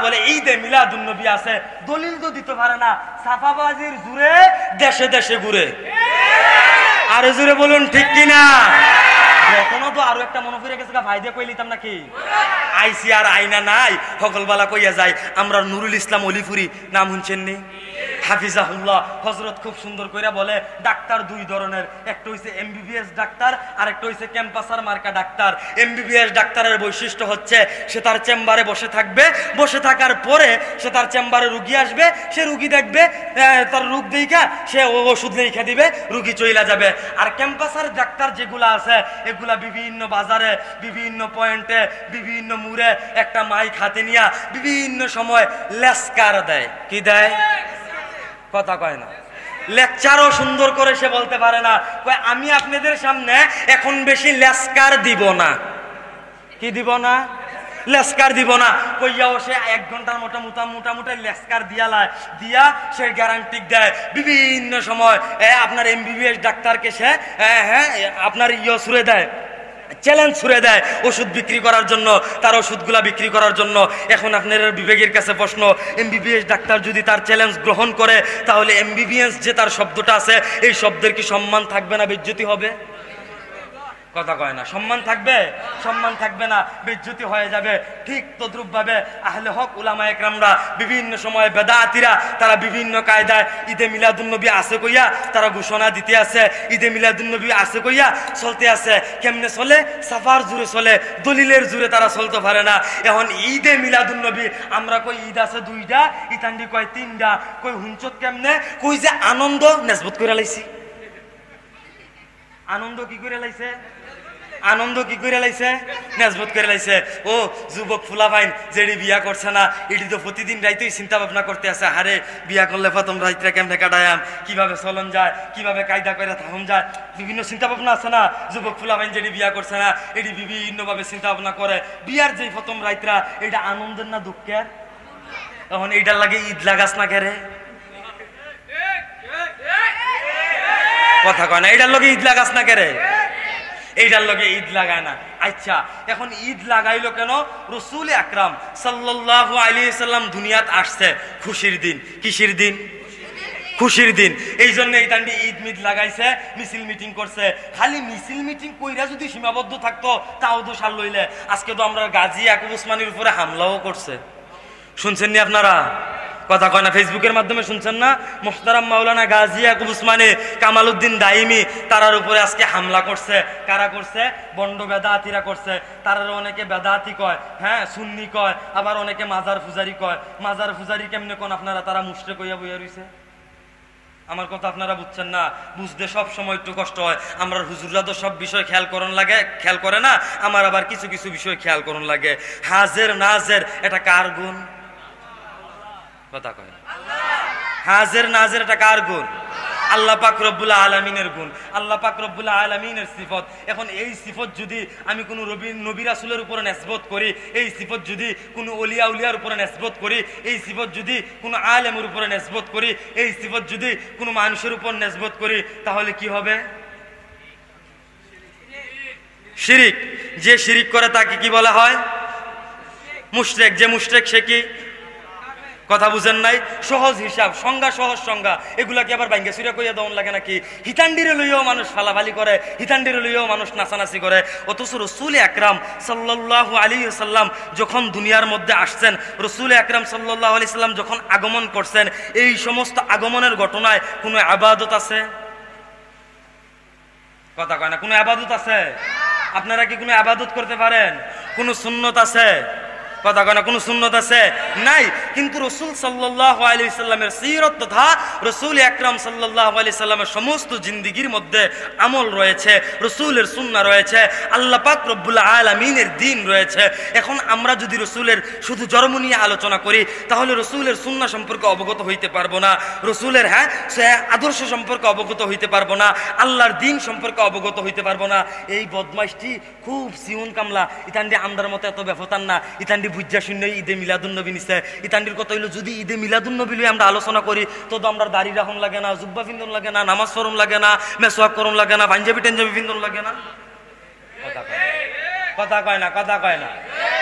বলে ঈদে মিলাদুন নবী আছে, দলিল তো দিতে পারে না, সাফাবাজির জুড়ে দেশে দেশে ঘুরে। আরে জুড়ে বলুন ঠিক কিনা? এখনো তো আরো একটা মনে ফিরে গেছে, ভাই দিয়ে কইলিতাম নাকি আইসি আর আইনা নাই সকলবেলা কইয়া যায়। আমরা নুরুল ইসলাম অলিপুরি নাম শুনছেন নি? হাফিজাহুল্লাহ হযরত খুব সুন্দর কইরা বলে ডাক্তার দুই ধরনের, একটা হইছে এমবিবিএস ডাক্তার আর একটা হইছে ক্যাম্পাসার মার্কা ডাক্তার। এমবিবিএস ডাক্তারের বৈশিষ্ট্য হচ্ছে সে তার চেম্বারে বসে থাকবে, বসে থাকার পরে সে তার চেম্বারে রুগী আসবে, সে রুগী দেখবে, তার রোগ দেখা সে ওষুধ লিখে দিবে, রুগী চইলা যাবে। আর ক্যাম্পাসার ডাক্তার যেগুলা আছে এগুলা বিভিন্ন বাজারে, বিভিন্ন পয়েন্টে, বিভিন্ন মুড়ে একটা মাইক হাতে নিয়া বিভিন্ন সময় লেসকার দেয়। কি দেয়? কথা কয় না। লেকচারও সুন্দর করে সে বলতে পারে না, কয় আমি আপনাদের সামনে এখন বেশি লেসকার দিব না। কি দিব না? লেসকার দিব না কইয়াও সে 1 ঘন্টার মোটামুটি লেসকার দিয়া সে গ্যারান্টি দেয়। বিভিন্ন সময় আপনার এমবিবিএস ডাক্তারকে সে আপনার ছুড়ে দেয়, চ্যালেঞ্জ ছুড়ে দেয় ওষুধ বিক্রি করার জন্য, তার ওষুধগুলা বিক্রি করার জন্য। এখন আপনার বিবেকের কাছে প্রশ্ন, এমবিবিএস ডাক্তার যদি তার চ্যালেঞ্জ গ্রহণ করে তাহলে এমবিবিএস যে তার শব্দটা আছে এই শব্দের কি সম্মান থাকবে না বেইজ্জতি হবে? কথা কয় না। সম্মান থাকবে? সম্মান থাকবে না, বেইজ্জতি হয়ে যাবে। ঠিক তদ্রুপ ভাবে আহলে হক উলামায়ে কেরামরা বিভিন্ন সময় বেদাতিরা তারা বিভিন্ন কায়দায় ঈদে মিলাদুন নবী আছে কইয়া তারা ঘোষণা দিতে আছে, ঈদে মিলাদুন নবী আছে কইয়া চলতে আছে। কেমনে চলে? সাফার জুড়ে চলে, দলিলের জুড়ে তারা চলতে পারে না। এখন ঈদে মিলাদুন নবী আমরা কই ঈদ আছে 2টা, ইতান্ডি কয় 3টা, কই হুঞ্চত কেমনে? কই যে আনন্দ নেসবত করে লাইছি। আনন্দ কি করে লাইছে? আনন্দ কি করে লাইছে? নেসবত করে লাইছে। ও যুবক ফুলা ভাইন যেটি বিয়া করছে না এটি তো প্রতিদিন রাইতেই চিন্তা ভাবনা করতে আছে, হারে বিয়া করলে প্রথম রাইতে কেমনে কাটায়াম, কিভাবে চলন যায়, কিভাবে কায়দা করে থাকুন যায়, বিভিন্ন চিন্তা ভাবনা আছে না। যুবক ফুলা ভাইন যেটি বিয়া করছে না এটি বিভিন্ন ভাবে চিন্তা ভাবনা করে। বিয়ার যে প্রথম রাইতরা এটা আনন্দের না দুঃখের? তখন এইটার লাগে ঈদ লাগাস না কেরে? কথা কয় না। এইটার লগে ঈদ লাগাস না কেরে? এইটার লগে ঈদ লাগায় না। আচ্ছা এখন ঈদ লাগাইলো কেন? রাসূল আকরাম সাল্লাল্লাহু আলাইহি সাল্লাম দুনিয়াত আসছে খুশির দিন। কিসের দিন? খুশির দিন। এই জন্য এই তান্ডি ঈদ মিদ লাগাইছে, মিছিল মিটিং করছে। খালি মিছিল মিটিং কইরা যদি সীমাবদ্ধ থাকতো তাও তো সার লইলে। আজকে তো আমরা গাজী ইয়াকুব উসমানীর উপরে হামলাও করছে, শুনছেন নি আপনারা? কথা কয় না। ফেসবুকের মাধ্যমে শুনছেন না? মুহতারাম মাওলানা গাজী ইয়াকুব উসমানী, কামাল উদ্দিন দাইমি তারার উপরে আজকে হামলা করছে। কারা করছে? বন্ড বেদাতিরা করছে। তারা অনেকে বেদাতি কয়, হ্যাঁ সুন্নি কয়, আবার অনেকে মাজার পূজারি কয়। মাজার পূজারি কেমনে কোন আপনারা? তারা মুশরিক হইয়া বইয়া রইছে। আমার কথা আপনারা বুঝছেন না, বুঝতে সব সময় একটু কষ্ট হয়। আমরা হুজুররা তো সব বিষয় খেয়াল করে না, আমার আবার কিছু কিছু বিষয় খেয়াল করন লাগে। হাজের নাজের এটা কার গুণ? কথা কয়। হাজের নাজের এটা কার গুণ? আল্লাহ পাক রব্বুল আলামিনের গুণ, আল্লাহ পাক রব্বুল আলামিনের সিফত। এখন এই সিফত যদি আমি কোনো নবী রাসূলের উপরে নিসবত করি, এই সিফত যদি কোনো ওলিয়া উলিয়ার উপরে নিসবত করি, এই সিফত যদি কোনো আলেমের উপরে নিসবত করি, এই সিফত যদি কোনো মানুষের উপর নিসবত করি, তাহলে কি হবে? শিরিক। যে শিরিক করে তাকে কি বলা হয়? মুশরিক। যে মুশরিক সে কি? কথা বুঝেন নাই? সহজ হিসাব, সংজ্ঞা, সহজ সংজ্ঞা। এগুলা কি আবার ভাঙ্গা চুরা কইয়া দেওয়ান লাগে নাকি? হিতান্ডিরে লইয়াও মানুষ ফালাফালি করে, হিতান্ডিরে লইয়াও মানুষ নাচানাচি করে। অথচ রাসূল আকরাম সাল্লাল্লাহু আলাইহি ওয়াসাল্লাম যখন দুনিয়ার মধ্যে আসছেন, রাসূল আকরাম সাল্লাল্লাহু আলাইহি ওয়াসাল্লাম যখন আগমন করছেন, এই সমস্ত আগমনের ঘটনায় কোনো ইবাদত আছে? কথা কয় না। কোনো ইবাদত আছে? আপনারা কি কোনো ইবাদত করতে পারেন? কোনো সুন্নত আছে? কথা কয় না। কোনো সুন্নত আছে? নাই। কিন্তু রাসূল সাল্লাল্লাহু আলাইহি ওয়াসাল্লামের সিরাত তথা রাসূল আকরাম সাল্লাল্লাহু আলাইহি ওয়াসাল্লামের সমস্ত জিন্দেগীর মধ্যে আমল রয়েছে, রাসূলের সুন্নাহ রয়েছে, আল্লাহ পাক রব্বুল আলামিনের দ্বীন রয়েছে। এখন আমরা যদি রাসূলের শুধু জন্ম নিয়ে আলোচনা করি তাহলে রাসূলের সুন্নাহ সম্পর্কে অবগত হইতে পারবো না, রাসূলের আদর্শ সম্পর্কে অবগত হইতে পারবো না, আল্লাহর দ্বীন সম্পর্কে অবগত হইতে পারবো না। এই বদমাইশটি খুব সিউন কামলা। ইতান্ডি আমরার মতো এত ব্যবতার না। ইতান্ডি বুঝা শূন্য ঈদে মিলাদুন নবী নিছে। ইতান্ডির কথা হইলো যদি ঈদে মিলাদুন নবী লই আমরা আলোচনা করি তো আমরা দাড়ি রাখুন লাগে না, জুব্বা পিন্দন লাগে না, নামাজ পড়ুন লাগে না, মেসওয়াক করুন লাগে না, পাঞ্জাবি টেঞ্জাবি পিন্দন লাগে না। কথা কয় না। কথা কয় না।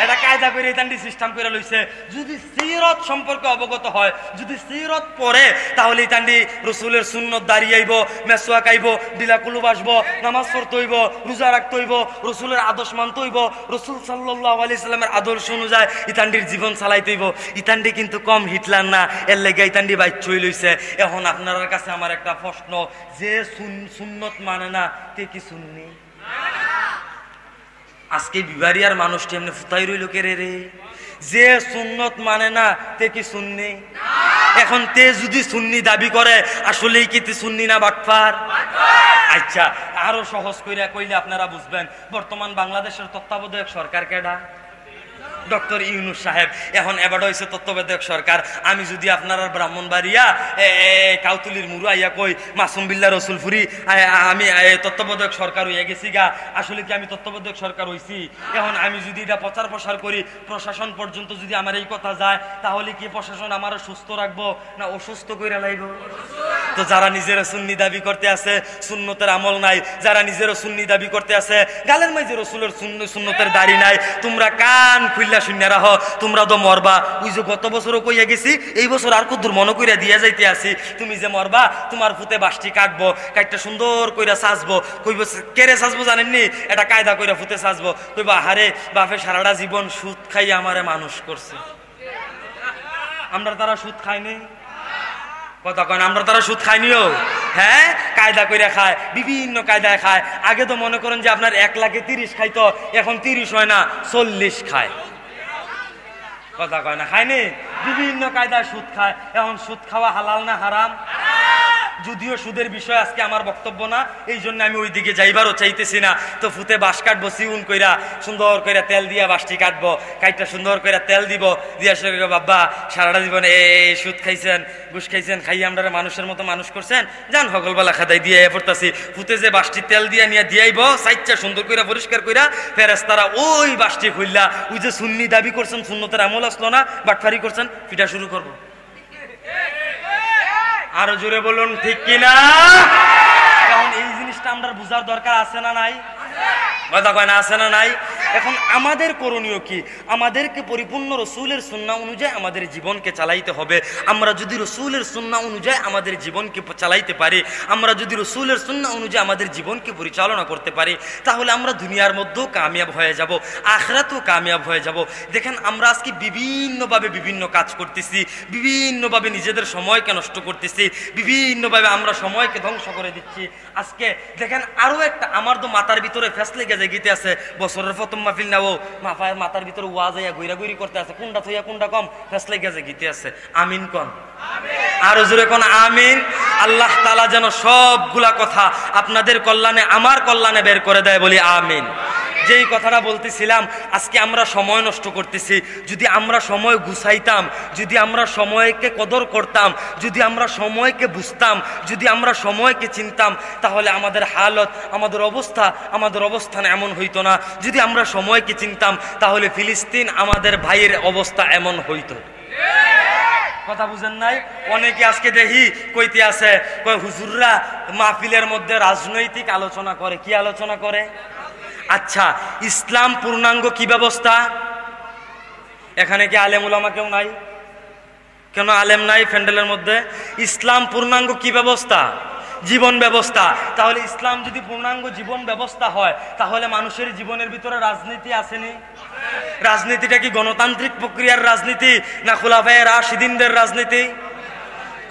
এটা কায়দা করে ইতান্ডি সিস্টেম করে লইছে। যদি সিরত সম্পর্কে অবগত হয়, যদি সিরত পড়ে, তাহলে ইতান্ডি রসুলের সুন্নত দাঁড়িয়ে আইব, মেসওয়াক আইব, ডিলাকুলু বাসবো, নামাজ পড়তে হইব, রোজা রাখতে হইব, রসুলের আদর্শ মানতে হইব, রসুল সাল্লাল্লাহু আলাইহি সাল্লামের আদর্শ অনুযায়ী ইতান্ডির জীবন চালাইতে হইব। ইতান্ডি কিন্তু কম হিটলার না, এর লেগে ইতান্ডি বাইচ্ছই লইছে। এখন আপনার কাছে আমার একটা প্রশ্ন, যে সুন্নত মানে না তে কি সুন্নি? আজকে বিবারিয়ার মানুষটি এমনি ফুতাই রইল কে রে? যে সুন্নত মানে না তে কি সুন্নি? এখন তে যদি সুন্নি দাবি করে, আসলেই কি তে সুন্নি না বাটপার? আচ্ছা, আরো সহজ কইরা কইলে আপনারা বুঝবেন। বর্তমান বাংলাদেশের তত্ত্বাবধায়ক সরকার কেডা? ডক্টর ইউনূস সাহেব। এখন এবার হয়েছে তত্ত্বাবধায়ক সরকার। আমি যদি আপনার ব্রাহ্মণবাড়িয়া কাউতুলির মুরু আইয়া কই মাসুম বিল্লাহ রসুলপুরি আমি তত্ত্বাবধায়ক সরকার হইয়া গেছি গা, আসলে কি আমি তত্ত্বাবধায়ক সরকার হইছি? এখন আমি যদি এটা প্রচার প্রসার করি, প্রশাসন পর্যন্ত যদি আমার এই কথা যায়, তাহলে কি প্রশাসন আমার সুস্থ রাখবো না অসুস্থ করে লাইব? তো যারা নিজেরা সুন্নি দাবি করতে আছে, সুন্নতের আমল নাই, যারা নিজেরা সুন্নি দাবি করতে আছে, গালের মাঝে রসুলের সুন্নতের দাড়ি নাই, তোমরা কান খুললা শুনে রাহ, তোমরা তো মরবা। ওই যে গত বছরও কইয়া গেছি, এই বছর আর কদ্দুর মনে কইরা দিয়া যাইতে আসি, তুমি যে মরবা, তোমার ফুতে বাসটি কাটবো, কাটটা সুন্দর কইরা সাজবো। কইব কেরে সাজবো জানেননি? এটা কায়দা কইরা ফুতে সাজবো। কইবা হারে বাপে সারাটা জীবন সুদ খাইয়া আমারে মানুষ করছে। আমরা তারা সুদ খাইনি, কথা কয় না, আমরা তারা সুদ খাইনিও। হ্যাঁ, কায়দা করে খায়, বিভিন্ন কায়দায় খায়। আগে তো মনে করেন যে আপনার 1 লাখে 30 খাইতো, এখন 30 হয় না 40 খায়। কথা কয় না, খায়নি? বিভিন্ন কায়দায় সুদ খায়। এখন সুদ খাওয়া হালাল না হারাম? যদিও সুদের বিষয় আজকে আমার বক্তব্য না, এই জন্য আমি ওই দিকে যাইবারও চাইতেছি না। তো ফুতে বাঁশ কাটবো, চিউন কইরা সুন্দর কইরা তেল দিয়া বাঁশটি কাটবো, কাইটটা সুন্দর কইরা তেল দিব, দিয়া সে বাবা সারাটা জীবন এই সুদ খাইছেন, ঘুষ খাইছেন, খাইয়ে আমরা মানুষের মতো মানুষ করছেন, যান হগলবেলা খাদাই দিয়ে পড়তাছি। ফুতে যে বাঁশটি তেল দিয়া নিয়ে দিয়াইব, সাইচ্চা সুন্দর কইরা পরিষ্কার কইরা, ফেরেশতারা ওই বাঁশটি খুললা, ওই যে সুন্নি দাবি করছেন, সুন্নতের আমল আসলো না, বাটফারি করছেন, পিটা শুরু করবো। আরো জোরে বলুন ঠিক কিনা? এখন এই জিনিসটা আমরা বুঝার দরকার আছে না নাই? কথা কয় না, আছে না নাই? এখন আমাদের করণীয় কি? আমাদেরকে পরিপূর্ণ রসুলের সুন্নাহ অনুযায়ী আমাদের জীবনকে চালাইতে হবে। আমরা যদি রসুলের সুন্নাহ অনুযায়ী আমাদের জীবনকে চালাইতে পারি, আমরা যদি রসুলের সুন্নাহ অনুযায়ী আমাদের জীবনকে পরিচালনা করতে পারি, তাহলে আমরা দুনিয়ার মধ্যেও কামিয়াব হয়ে যাব, আখিরাতেও কামিয়াব হয়ে যাব। দেখেন, আমরা আজকে বিভিন্নভাবে বিভিন্ন কাজ করতেছি, বিভিন্নভাবে নিজেদের সময়কে নষ্ট করতেছি, বিভিন্নভাবে আমরা সময়কে ধ্বংস করে দিচ্ছি। আজকে দেখেন আরো একটা, আমার তো মাথার ভিতরে ফেসলে গেছে গীতে আছে, বছরের প্রথম মাহফিল না, ও মাথার ভিতরে ওয়া যাইয়া ঘুরাঘুরি করতে আছে, কোনটা থইয়া কোনটা কম ফেসলে গেছে গীতে আছে। আমিন কোন? আরো জোরে কোন আমিন। আল্লাহ তাআলা যেন সবগুলা কথা আপনাদের কল্যাণে, আমার কল্যাণে বের করে দেয়, বলি আমিন। যেই কথাটা বলতেছিলাম, আজকে আমরা সময় নষ্ট করতেছি। যদি আমরা সময় গুছাইতাম, যদি আমরা সময়কে কদর করতাম, যদি আমরা সময়কে বুঝতাম, যদি আমরা সময়কে চিনতাম, তাহলে আমাদের হালত, আমাদের অবস্থা, আমাদের অবস্থান এমন হইতো না। যদি আমরা সময়কে চিনতাম, তাহলে ফিলিস্তিন আমাদের ভাইয়ের অবস্থা এমন হইতো। কথা বুঝেন নাই? অনেকে আজকে দেখি কইতে আছে, কই হুজুররা মাহফিলের মধ্যে রাজনৈতিক আলোচনা করে। কি আলোচনা করে? আচ্ছা, ইসলাম পূর্ণাঙ্গ কি ব্যবস্থা? এখানে কি আলেম উলামা কেউ নাই? কেন আলেম নাই প্যান্ডেলের মধ্যে? ইসলাম পূর্ণাঙ্গ কি ব্যবস্থা? জীবন ব্যবস্থা। তাহলে ইসলাম যদি পূর্ণাঙ্গ জীবন ব্যবস্থা হয়, তাহলে মানুষের জীবনের ভিতরে রাজনীতি আসেনি? রাজনীতিটা কি গণতান্ত্রিক প্রক্রিয়ার রাজনীতি না খুলাফায়ে রাশিদিনদের রাজনীতি?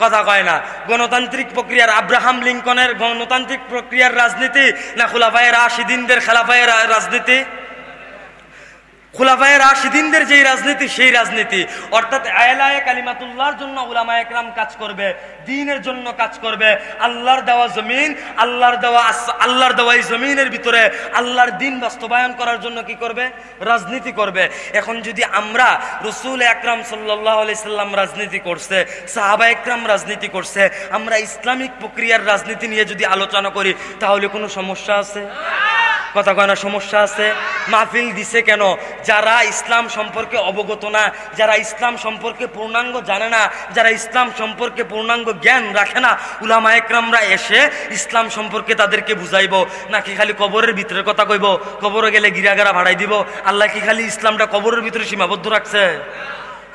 কথা কয় না। গণতান্ত্রিক প্রক্রিয়ার আব্রাহাম লিঙ্কনের গণতান্ত্রিক প্রক্রিয়ার রাজনীতি না খুলাফায়ে রাশিদিনদের খেলাফায়ে রাজনীতি? খুলাফায়ে রাশিদিনদের যেই রাজনীতি, সেই রাজনীতি। অর্থাৎ আয়লায়ে কালিমাতুল্লাহর জন্য উলামায়ে কেরাম কাজ করবে, দ্বীনের জন্য কাজ করবে। আল্লাহর দেওয়া জমিন, আল্লাহর দেওয়া এই জমিনের ভিতরে আল্লাহর দ্বীন বাস্তবায়ন করার জন্য কি করবে? রাজনীতি করবে। এখন যদি আমরা, রাসূল আকরাম সাল্লাল্লাহু আলাইহি সাল্লাম রাজনীতি করছে, সাহাবা একরাম রাজনীতি করছে, আমরা ইসলামিক প্রক্রিয়ার রাজনীতি নিয়ে যদি আলোচনা করি, তাহলে কোনো সমস্যা আছে? কথা কয় না, সমস্যা আছে। মাহফিল দিছে কেন? যারা ইসলাম সম্পর্কে অবগত না, যারা ইসলাম সম্পর্কে পূর্ণাঙ্গ জানে না, যারা ইসলাম সম্পর্কে পূর্ণাঙ্গ জ্ঞান রাখে না, উলামা একরামরা এসে ইসলাম সম্পর্কে তাদেরকে বুঝাইব। নাকি খালি কবরের ভিতরের কথা কইব, কবরে গেলে গিরাগারা ভাড়াই দিব? আল্লাহ কি খালি ইসলামটা কবরের ভিতরে সীমাবদ্ধ রাখছে?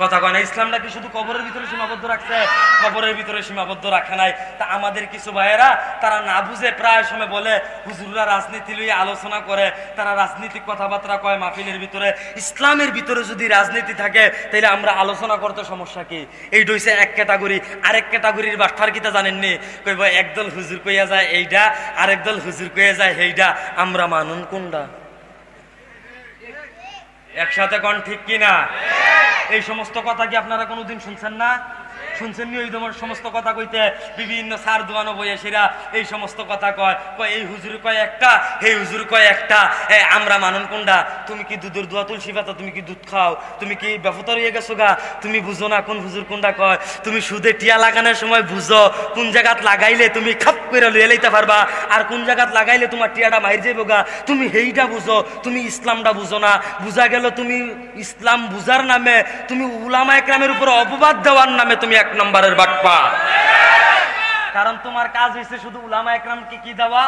কথা কয় না, ইসলামটা কি শুধু কবরের ভিতরে সীমাবদ্ধ রাখছে? কবরের ভিতরে সীমাবদ্ধ রাখে নাই। তা আমাদের কিছু ভাইয়েরা তারা না বুঝে প্রায় সময় বলে হুজুররা রাজনীতি লইয়ে আলোচনা করে, তারা রাজনীতিক কথাবার্তা কয় মাহফিলের ভিতরে। ইসলামের ভিতরে যদি রাজনীতি থাকে তাহলে আমরা আলোচনা করতে সমস্যা কি? এইটা হইছে এক ক্যাটাগরি। আরেক ক্যাটাগরির বাটফার কিতা জানেননি? কইব একদল হুজুর কইয়া যায় এইটা, আরেক দল হুজুর কইয়া যায় সেইটা, আমরা মানুন কোনটা? একসাথে কোন ঠিক কিনা? এই সমস্ত কথা কি আপনারা কোনোদিন শুনছেন না? শুনছেননি? ওই তোমার সমস্ত কথা কইতে বিভিন্ন সার দোয়ানো বইয়ে সেরা এই সমস্ত কথা কয়, এই হুজুর কয় একটা, এই হুজুর কয় একটা, আমরা মানুন কোনটা? তুমি কি দুধের দোয়া তুলসী পাতা, তুমি কি দুধ খাও? তুমি কি বেফতর হয়ে গেছো গা? তুমি বুঝো না কোন হুজুর কোনটা কয়? তুমি সুদে টিয়া লাগানোর সময় বুঝো কোন জায়গাত লাগাইলে তুমি খাপ করে লইয়া লইতে পারবা, আর কোন জায়গাত লাগাইলে তোমার টিয়াটা মাইর যাইবো গা, তুমি সেইটা বুঝো। তুমি ইসলামটা বুঝো না। বুঝা গেল তুমি ইসলাম বুঝার নামে, তুমি উলামা একরামের উপর অপবাদ দেওয়ার নামে তুমি এক নম্বরের বাটপা। কারণ তোমার কাজ হয়েছে শুধু উলামা একরামকে কি দেওয়া?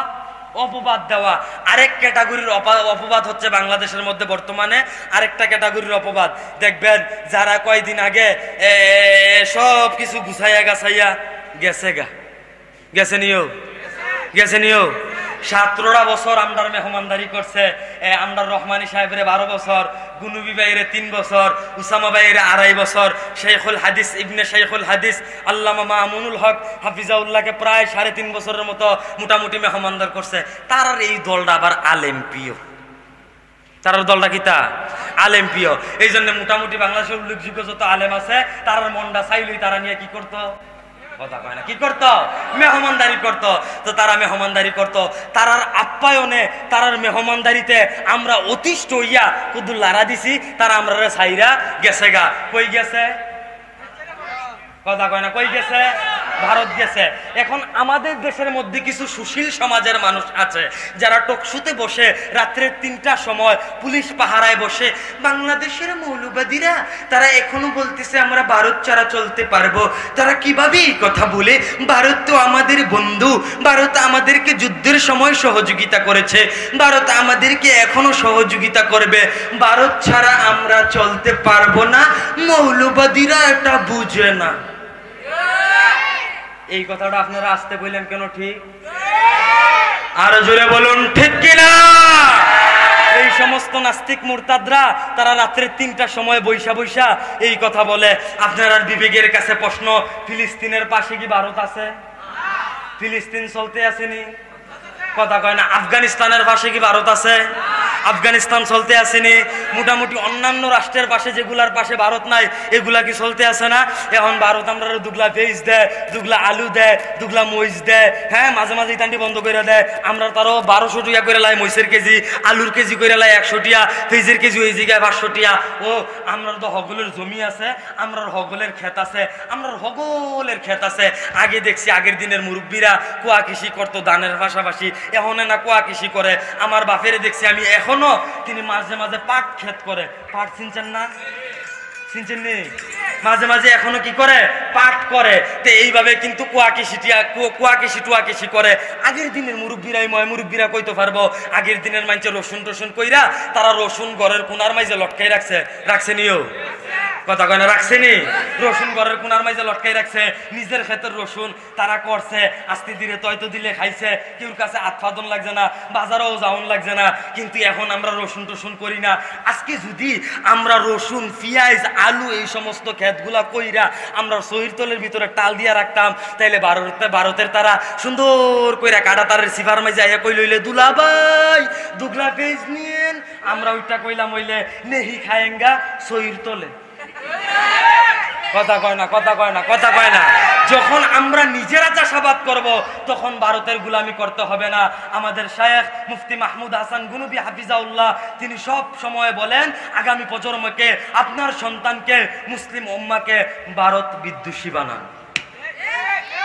অপবাদ দেওয়া। আরেক ক্যাটাগরির অপবাদ হচ্ছে বাংলাদেশের মধ্যে বর্তমানে আরেকটা ক্যাটাগরির অপবাদ দেখবেন, যারা কয়দিন আগে সব কিছু গুছাইয়া গাছাইয়া গেছে নিও 17টা বছর আমরার মেহমানদারি করছে। আমরার রহমানী সাহেবের 12 বছর, গুনুবি ভাইয়ের 3 বছর, উসামা ভাইয়ের 2.5 বছর, শেখুল হাদিস ইবনে শেখুল হাদিস আল্লামা মামুনুল হক হাফিজাউল্লাহকে প্রায় 3.5 বছরের মতো মোটামুটি মেহমানদার করছে। তার এই দলটা আবার আলেম প্রিয়। তার দলটা কিতা? আলেম প্রিয়। এই জন্য মোটামুটি বাংলাদেশের উল্লেখযোগ্য যত আলেম আছে তার মনটা চাইলেই তারা নিয়ে কি করতো? কথা কয় না, কি করতো? মেহমানদারি করতো। তো তারা মেহমানদারি করতো, তারার আপ্যায়নে, তারার মেহমানদারিতে আমরা অতিষ্ঠ হইয়া কুদু লারা দিছি। তারা আমরা সাইরা গেছে গা। কই গেছে? কথা কয় না, কই গেছে? ভারত গেছে। এখন আমাদের দেশের মধ্যে কিছু সুশীল সমাজের মানুষ আছে যারা টকশুতে বসে রাত্রে 3টার সময় পুলিশ পাহারায় বসে বাংলাদেশের মৌলবাদীরা তারা এখনো বলতেছে আমরা ভারত ছাড়া চলতে পারবো। তারা কিভাবে এই কথা বলে? ভারত তো আমাদের বন্ধু, ভারত আমাদেরকে যুদ্ধের সময় সহযোগিতা করেছে, ভারত আমাদেরকে এখনো সহযোগিতা করবে, ভারত ছাড়া আমরা চলতে পারবো না। মৌলবাদীরা এটা বুঝে না। এই কথাটা আপনারা আসতে বললেন কেন? ঠিক? আরো জোরে বলুন ঠিক কিনা? এই সমস্ত নাস্তিক মুরতাদরা তারা রাত্রে 3টার সময় বৈশা এই কথা বলে। আপনার বিবেকের কাছে প্রশ্ন, ফিলিস্তিনের পাশে কি ভারত আছে? ফিলিস্তিন চলতে আসেনি? কথা কয় না। আফগানিস্তানের পাশে কি ভারত আছে? আফগানিস্তান চলতে আসেনি? মোটামুটি অন্যান্য রাষ্ট্রের পাশে যেগুলার পাশে ভারত নাই এগুলা কি চলতে আসে না? এখন ভারত আমরা দুগলা পেঁয়াজ দেয়, দুগলা আলু দেয়, দুগলা মরিচ দেয়, হ্যাঁ মাঝে মাঝে ইতানটি বন্ধ করে দেয়। আমরা তারও 1200 টাকা করে লাই মরিচের কেজি, আলুর কেজি করে লাই 100 টাকা, পেঁয়াজের কেজি ওই জায়গায় 500 টাকা। ও আমরা তো হগলের জমি আছে, আমরা হগলের ক্ষেত আছে, আমরা হগলের ক্ষেত আছে। আগে দেখছি আগের দিনের মুরব্বীরা কুয়া কৃষি করতো ধানের পাশাপাশি, এখন না কুয়া কৃষি করে। আমার বাপেরে দেখছি আমি এখনো তিনি মাঝে মাঝে পাট ক্ষেত করে। পাট চিনছেন না? চিনছেন নি? মাঝে মাঝে এখনো কি করে? পাট করে। তো এইভাবে কিন্তু কুয়া কৃষি টুয়া কৃষি করে। আগের দিনের মুরব্বীরাই মুরব্বীরা কইতে পারবো। আগের দিনের মানুষের রসুন টসুন কইরা তারা রসুন ঘরের কোনার মাঝে লটকাই রাখছে নিও। কথা কয় না, রাখছেনি? রসুন ঘরের কোনার মাঝে লটকাই রাখছে। নিজের ক্ষেতের রসুন তারা করছে, আস্তে ধীরে তয়তো দিলে খাইছে। কেউর কাছে আৎপাদন লাগছে না, বাজারেও যাওন লাগছে না। কিন্তু এখন আমরা রসুন টসুন করি না। আজকে যদি আমরা রসুন, পেঁয়াজ, আলু এই সমস্ত ক্ষেতগুলা কইরা আমরা সহিরতলের ভিতরে টাল দিয়া রাখতাম, তাইলে ভারতের তারা সুন্দর কইরা কাটা তারের সিফার মাঝে আইয়া কই লইলে দুলাভাই দুগলা পেঁয়াজ নিয়েন। আমরা ওইটা কইলাম হইলে নেহি খায়েঙ্গা সহিরতলে। কথা কয় না, কথা কয় না, কথা কয় না। যখন আমরা নিজেরা চাষাবাদ করব তখন ভারতের গুলামি করতে হবে না। আমাদের শায়েখ মুফতি মাহমুদ হাসান গুনুবি হাফিজাউল্লাহ তিনি সব সময় বলেন আগামী প্রজন্মকে, আপনার সন্তানকে, মুসলিম উম্মাকে ভারত বিদ্বেষী বানান।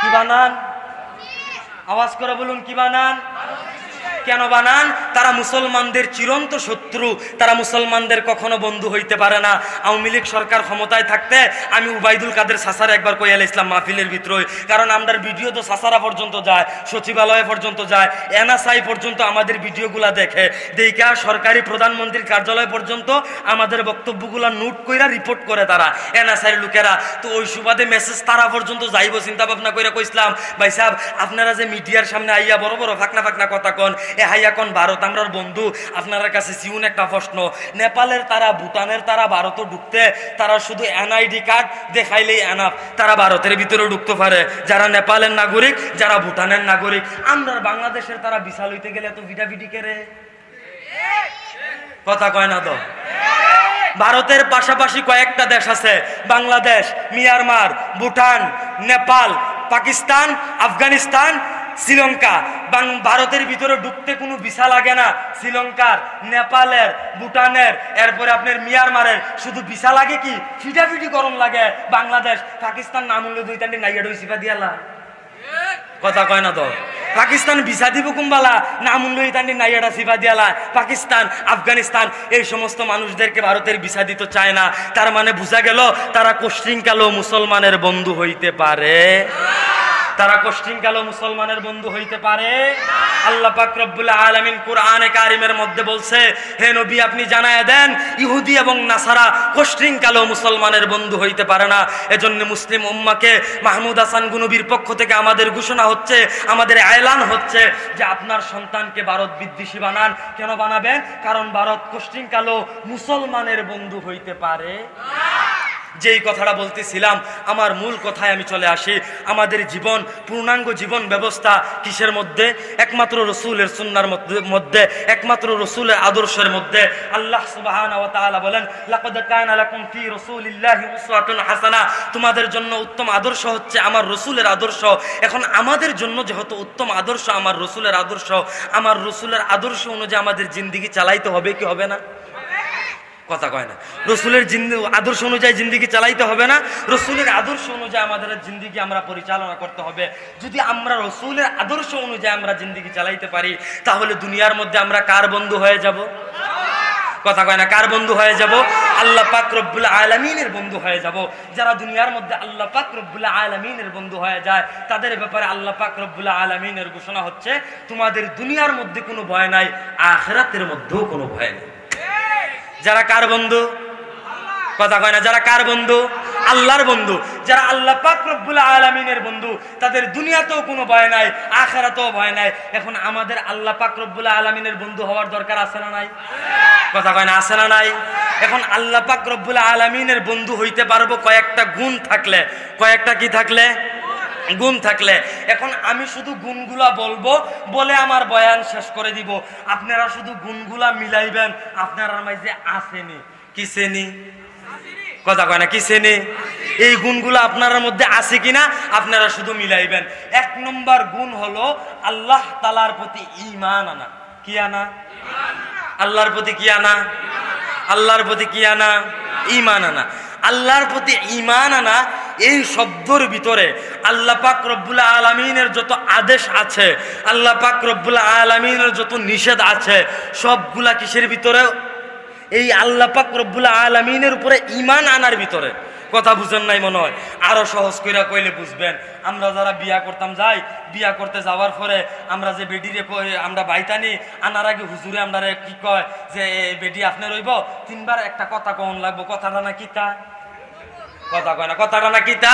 কি বানান? আওয়াজ করে বলুন, কি বানান? কেন বানান? তারা মুসলমানদের চিরন্ত শত্রু, তারা মুসলমানদের কখনো বন্ধু হইতে পারে না। আওয়ামী লীগ সরকার ক্ষমতায় থাকতে আমি উবাইদুল কাদের সাসারা একবার কইয়াল ইসলাম মাহফিলের ভিতরে, কারণ আমরার ভিডিও তো সাসারা পর্যন্ত যায়, সচিবালয় পর্যন্ত যায়, এনএসআই পর্যন্ত আমাদের ভিডিওগুলা দেখে, দেখা সরকারি প্রধানমন্ত্রীর কার্যালয় পর্যন্ত আমাদের বক্তব্যগুলা নোট কইরা রিপোর্ট করে তারা এনএসআই লোকেরা। তো ওই সুবাদে মেসেজ তারা পর্যন্ত যাইব চিন্তা ভাবনা কইরা কইসলাম, ভাই সাহেব আপনারা যে মিডিয়ার সামনে আইয়া বড় বড় ফাকনা ফাকনা কথা কন, এ হাইয়া কন ভারত আমরার বন্ধু, আপনার কাছে সিউন একটা প্রশ্ন, নেপালের তারা, ভুটানের তারা ভারতও ঢুকতে তারা শুধু এনআইডি কার্ড দেখাইলেই এনাফ, তারা ভারতের ভিতরে ঢুকতে পারে, যারা নেপালের নাগরিক, যারা ভুটানের নাগরিক। আমরা বাংলাদেশের তারা বিশাল হইতে গেলে এত ভিটাভিটি করে কথা কয় না তো। ভারতের পাশাপাশি কয়েকটা দেশ আছে, বাংলাদেশ, মিয়ানমার, ভুটান, নেপাল, পাকিস্তান, আফগানিস্তান, শ্রীলঙ্কা। ভারতের ভিতরে ঢুকতে কোনো ভিসা লাগে না, শ্রীলঙ্কার, নেপালের, ভুটানের, এরপরে আপনার মিয়ানমারের শুধু ভিসা লাগে কি ফিটাফিটি গরম লাগে। বাংলাদেশ, পাকিস্তান নাম হলে দুই তিনটি নাইয়া সিফা দিয়ালা কথা কয় না তো। পাকিস্তান ভিসা দিব কুম্বালা, নাম উল্লেখ তান্ডি নাইয়াটা সিফা দিয়ালা। পাকিস্তান, আফগানিস্তান এই সমস্ত মানুষদেরকে ভারতের ভিসা দিতে চায় না, তার মানে বোঝা গেল তারা কোশ্চিনকালেও মুসলমানের বন্ধু হইতে পারে, তারা কোশ্চিনকালেও মুসলমানের বন্ধু হইতে পারে। আল্লাহ পাক রব্বুল আলামিন কোরআনে কারিমের মধ্যে বলছে, হে নবী আপনি জানায়া দেন ইহুদি এবং নাসারা কোশ্চিনকালেও মুসলমানের বন্ধু হইতে পারে না। এজন্য মুসলিম উম্মাকে মাহমুদ হাসান গুনবির পক্ষ থেকে আমাদের ঘোষণা হচ্ছে, আমাদের এলান হচ্ছে যে আপনার সন্তানকে ভারত বিদ্বেষী বানান। কেন বানাবেন? কারণ ভারত কোশ্চিনকালেও মুসলমানের বন্ধু হইতে পারে। যেই কথাটা বলতেছিলাম, আমার মূল কথায় আমি চলে আসি। আমাদের জীবন, পূর্ণাঙ্গ জীবন ব্যবস্থা কিসের মধ্যে? একমাত্র রসুলের সুন্নাহর মধ্যে, একমাত্র রসুলের আদর্শের মধ্যে। আল্লাহ সুবহানাহু ওয়া তাআলা বলেন, লাকাদ কানা লাকুম ফি রাসূলিল্লাহি উসওয়াতুন হাসানাহ, তোমাদের জন্য উত্তম আদর্শ হচ্ছে আমার রসুলের আদর্শ। এখন আমাদের জন্য যেহেতু উত্তম আদর্শ আমার রসুলের আদর্শ, আমার রসুলের আদর্শ অনুযায়ী আমাদের জিন্দেগি চালাইতে হবে কি হবে না? কথা কয় না। রসুলের আদর্শ অনুযায়ী জিন্দেগি চালাইতে হবে না? রসুলের আদর্শ অনুযায়ী আমাদের জিন্দেগি আমরা পরিচালনা করতে হবে। যদি আমরা রসুলের আদর্শ অনুযায়ী আমরা জিন্দেগি চালাইতে পারি, তাহলে দুনিয়ার মধ্যে আমরা কার বন্ধু হয়ে যাব? কথা কয় না, কার বন্ধু হয়ে যাব? আল্লাহ পাক রব্বুল আলামিনের বন্ধু হয়ে যাব। যারা দুনিয়ার মধ্যে আল্লাহ পাক রব্বুল আলামিনের বন্ধু হয়ে যায়, তাদের ব্যাপারে আল্লাহ পাক রব্বুল আলামিনের ঘোষণা হচ্ছে, তোমাদের দুনিয়ার মধ্যে কোনো ভয় নাই, আখিরাতের মধ্যেও কোনো ভয় নেই। যারা কার বন্ধু? কথা কয় না, যারা কার বন্ধু? আল্লাহর বন্ধু। যারা আল্লাহ পাক রব্বুল আলামিনের বন্ধু, তাদের দুনিয়াতেও কোনো ভয় নাই, আখিরাতেও ভয় নাই। এখন আমাদের আল্লাহ পাক রব্বুল আলামিনের বন্ধু হওয়ার দরকার আছে না নাই? কথা কয় না, আছে না নাই? এখন আল্লাহ পাক রব্বুল আলামিনের বন্ধু হইতে পারবো কয়েকটা গুণ থাকলে। কয়েকটা কি থাকলে? গুণ থাকলে। এখন আমি শুধু গুণগুলা বলবো, বলে আমার বয়ান শেষ করে দিব। আপনারা শুধু গুণগুলা মিলাইবেন, আপনারা মাঝে আসেনি কি শ্রেণী? কথা কয় না, কি শ্রেণী? এই গুণগুলো আপনার মধ্যে আছে কিনা আপনারা শুধু মিলাইবেন। এক নম্বর গুণ হলো আল্লাহ তাআলার প্রতি ঈমান আনা। কি আনা? আল্লাহর প্রতি কি আনা? আল্লাহর প্রতি কি আনা? ঈমান আনা। আল্লাহর প্রতি ঈমান আনা, এই শব্দের ভিতরে আল্লাহ পাক রব্বুল আলামিনের যত আদেশ আছে, আল্লাহ পাক রব্বুল আলামিনের যত নিষেধ আছে, সবগুলা কিসের ভিতরে? এই আল্লাহ পাক রব্বুল আলামিনের উপরে ঈমান আনার ভিতরে। কথা বুঝেন নাই মনে হয়? আরো সহজ কইরা কইলে বুঝবেন। আমরা যারা বিয়া করতাম যাই, বিয়া করতে যাওয়ার পরে আমরা যে বেডিরে আমরা বাইতানি আনার আগে হুজুরে আমরা কি কয় যে বেডি আপনি রইব, তিনবার একটা কথা কন লাগবো। কথাটা না কি তা? কথা কয় না, কথাটা না কি তা?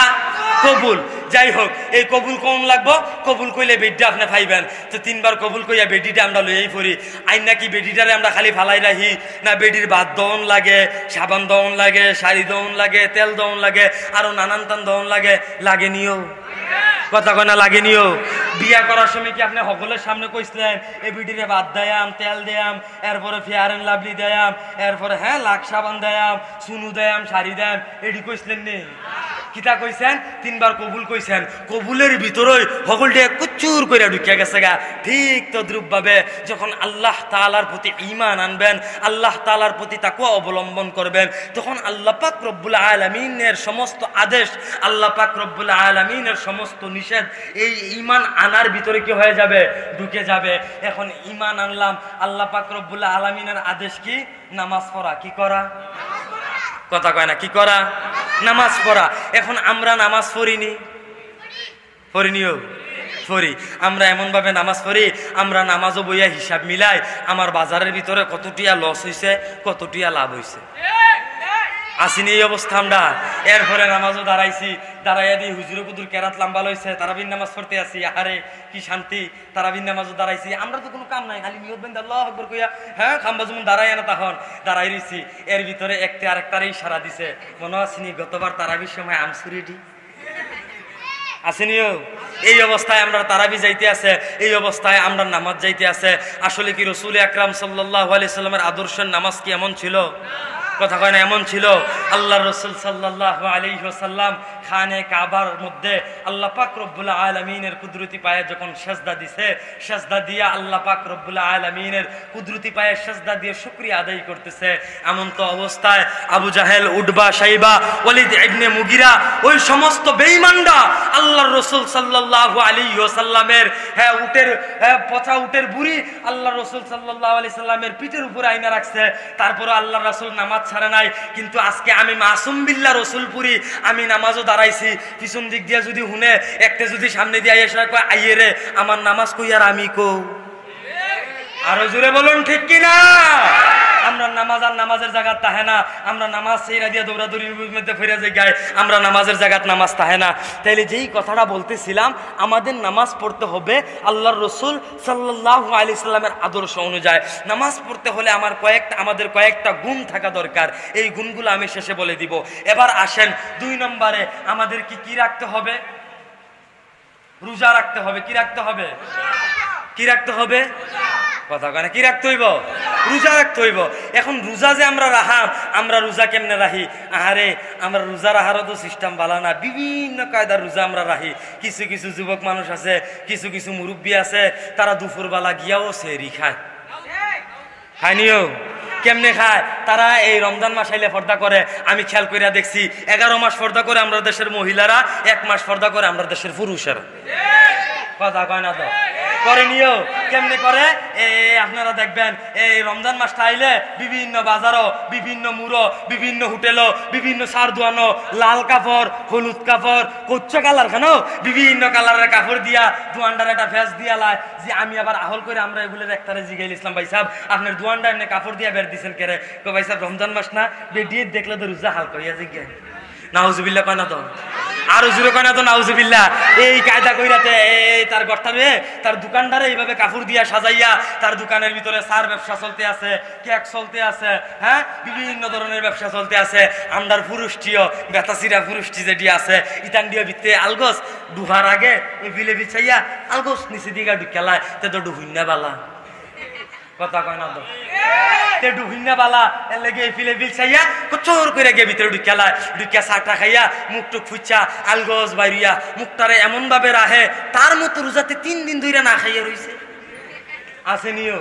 কবুল। যাই হোক, এই কবুল কোন লাগবো? কবুল কইলে বেডিটা আপনি পাইবেন। তো তিনবার কবুল কইয়া বেডিটা আমরা লইয়াই পড়ি। আইন নাকি বেডিটারে আমরা খালি ফালাই রাখি না, বেডির ভাত দহন লাগে, সাবান দহন লাগে, শাড়ি দহন লাগে, তেল দহন লাগে, আরো নানান টান দহন লাগে। লাগেনিও? কথা কয় না, লাগেনিও? বিয়া করার সময় কি আপনি সকলের সামনে কইছিলেন এই বিডিরে ভাত দেয়াম, তেল দেয়াম, এরপরে ফেয়ার এন্ড লাভলি দেয়াম, এরপরে হ্যাঁ লাখ সাবান দেয়াম, সুনু দেয়াম, শাড়ি দেয়াম, এটি কইছিলেন নি? কিতা কইছেন 3 বার কবুল কইছেন, কবুলের ভিতরই হগলটা কুচুর করে ঢুকিয়া গেছে গা। ঠিক তদ্রুপ ভাবে যখন আল্লাহ তাআলার প্রতি ঈমান আনবেন, আল্লাহ তাআলার প্রতি তাকওয়া অবলম্বন করবেন, তখন আল্লাহ পাক রব্বুল আলামিনের সমস্ত আদেশ, আল্লাহ পাক রব্বুল আলামিনের সমস্ত নিষেধ এই ঈমান আনার ভিতরে কি হয়ে যাবে? ঢুকে যাবে। এখন ঈমান আনলাম, আল্লাহ পাক রব্বুল আলামিনের আদেশ কি? নামাজ পড়া। কি করা? কথা কয় না, কি করা? নামাজ পড়া। এখন আমরা নামাজ পড়িনি, পড়িনিও পড়ি। আমরা এমন ভাবে নামাজ পড়ি, আমরা নামাজও বইয়া হিসাব মিলাই আমার বাজারের ভিতরে কতটিয়া লস হইছে, কতটিয়া লাভ হইছে। আসিনি এই অবস্থা আমরা। এরপরে নামাজও দাঁড়াইছি, দাঁড়াইয়া দিয়ে হুজুর কুদুর কেরাত লাম্বা লইছে, তারাবির নামাজ পড়তে আসি, আরে কি শান্তি। তারাবির নামাজও দাঁড়াইছি, আমরা তো কোনো কাম নাই, খালি নিয়ত বেঁধে আল্লাহু আকবার কইয়া হ্যাঁ খাম্বা যেমন দাঁড়াই না তখন দাঁড়াই রইছি। এর ভিতরে একটা আরেকটার ইশারা দিছে, মনে আসিনি গতবার তারাবির সময় আমসুরিডি আসেনিও। এই অবস্থায় আমরা তারাবি যাইতে আছে, এই অবস্থায় আমরা নামাজ যাইতে আছে। আসলে কি রাসূল আকরাম সাল্লাল্লাহু আলাইহি সাল্লামের আদর্শের নামাজ কি এমন ছিল? কথা কয় না, এমন ছিল। আল্লাহ রাসূল সাল্লাল্লাহু আলাইহি ওয়াসাল্লাম খানে কাবার মধ্যে আল্লাহ পাক রব্বুল আলামিনের কুদরতি পায়ে যখন সেজদা দিছে, সেজদা দিয়া আল্লাহ পাক রব্বুল আলামিনের কুদরতি পায়ে সেজদা দিয়ে শুকরিয়া আদায় করতেছে। এমন তো অবস্থায় আবু জাহেল, উডবা, শাইবা, ওয়ালিদ ইবনে মুগিরা, ওই সমস্ত বেঈমানরা আল্লাহর রাসূল সাল্লাল্লাহু আলাইহি ওয়াসাল্লামের উটের পচা উটের বুড়ি আল্লাহর রাসূল সাল্লাল্লাহু আলাইহি সাল্লামের পিঠের উপরে আইনা রাখছে। তারপরে আল্লাহর রাসূল নামাজ ছাড়ে নাই। কিন্তু আজকে আমি মাসুম বিল্লাহ রসুলপুরি, আমি নামাজও দাঁড়াইছি, পিছন দিক দিয়া যদি হুনে একটা যদি সামনে দিয়ে এসে কয় আইয়ে রে আমার নামাজ কই আর আমি কো, আরো জোরে বলুন ঠিক কিনা? আমরা নামাজ আর নামাজের জায়গাত তাহে না, আমরা নামাজ সেইরা দিয়ে দৌড়াদৌড়ির মধ্যে ফিরে যাই গায়ে, আমরা নামাজের জায়গাত নামাজ তাহে না। তাইলে যেই কথাটা বলতেছিলাম, আমাদের নামাজ পড়তে হবে আল্লাহর রাসূল সাল্লাল্লাহু আলাইহি সাল্লামের আদর্শ অনুযায়ী। নামাজ পড়তে হলে আমাদের কয়েকটা গুণ থাকা দরকার। এই গুণগুলো আমি শেষে বলে দিব। এবার আসেন 2 নম্বরে, আমাদের কি রাখতে হবে? রোজা রাখতে হবে। কি রাখতে হবে? কি রাখতে হবে? কথা কয় না, কি রাখতে হইব? রোজা রাখতে হইব। এখন রোজা যে আমরা রাহাম, আমরা রোজা কেমনে রাহি? আহারে আমরা রোজা রাহারও তো সিস্টেম ভালো না, বিভিন্ন কায়দার রোজা আমরা রাহি। কিছু কিছু যুবক মানুষ আছে, কিছু কিছু মুরব্বী আছে, তারা দুপুরবেলা গিয়াও সেহরি খায়। খায়নিও? কেমনে খায়? তারা এই রমজান মাস আইলে পর্দা করে। আমি খেয়াল করিয়া দেখছি 11 মাস পর্দা করে আমরা দেশের মহিলারা, 1 মাস পর্দা করে আমরা দেশের পুরুষেরা। কথা কয় না তো? করে নিও। কেমনে করে? আপনারা দেখবেন এই রমজান মাসটা আইলে বিভিন্ন বাজারও, বিভিন্ন মুড়ো, বিভিন্ন হোটেলও, বিভিন্ন সার দোয়ানো, লাল কাপড়, হলুদ কাপড়, কচ্চা কালার খানো, বিভিন্ন কালারের কাপড় দিয়া দোয়ানটার একটা ফেস দিয়া লাই। যে আমি আবার আহল করে আমরা এগুলোর একটারে জিগাইল ইসলাম, ভাই সাহেব আপনার দোয়ানটা এমনি কাপড় দিয়া বের দিচ্ছেন কেরে? ভাই সাহেব রমজান মাস না, বেডিয়ে দেখলে তো রোজা হালকা হইয়া জিজ্ঞাসা। নাউজুবিল্লাহ কয় না তো? আরো জোরে কয় না তো? নাউজুবিল্লাহ। এই কায়দা কইরাতে তার গর্তারে, তার দোকানদারে এইভাবে কাপড় দিয়া সাজাইয়া তার দোকানের ভিতরে সার ব্যবসা চলতে আছে, কেক চলতে আছে, হ্যাঁ বিভিন্ন ধরনের ব্যবসা চলতে আছে। আমরার পুরুষটিও বেতাসিরা পুরুষটি যেটি আছে ইতান দিয়ে ভিত্তে আলগোস ডুহার আগে ওই বিলে বিছাইয়া আলগোস নিচে দিকে ঢুকালায়, তে তো ডুহুন্না বালা। কথা কয় না তো? তে ডুহিনা বালা এর লেগে ফিলে বিল চাইয়া কচোর করে গিয়ে ভিতরে ঢুকালায়, ঢুকিয়া চাটা খাইয়া মুখ টুক ফুচা আলগোজ বাইরিয়া মুখটারে এমন ভাবে রাহে তার মতো রোজাতে 3 দিন ধরে না খাইয়া রইছে। আসেনিও?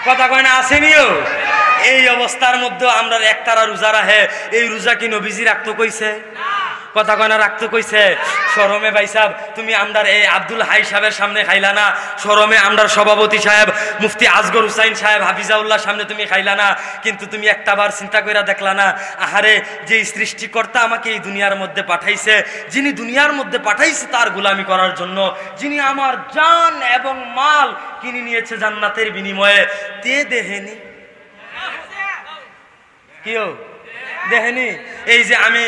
কথা কয় না? আসেনিও? এই অবস্থার মধ্যে আমরা একতারা রোজা রাহে। এই রোজা কি নবীজি রাখতো কইছে? কথা কয় না? রাখতে কইছে। শরমে ভাই সাহেব তুমি আমরার এই আব্দুল হাই সাহেবের সামনে খাইলা না, শরমে আমরার সভাপতি সাহেব মুফতি আসগর হুসাইন সাহেব হাফিজাউল্লাহর সামনে তুমি খাইলা না, কিন্তু তুমি একটাবার চিন্তা কইরা দেখলা না, আহারে যে সৃষ্টিকর্তা আমাকে এই দুনিয়ার মধ্যে পাঠাইছে, যিনি দুনিয়ার মধ্যে পাঠাইছে তার গোলামি করার জন্য, যিনি আমার জান এবং মাল কিনে নিয়েছে জান্নাতের বিনিময়ে, তে দেহেনি কেউ দেখেনি? এই যে আমি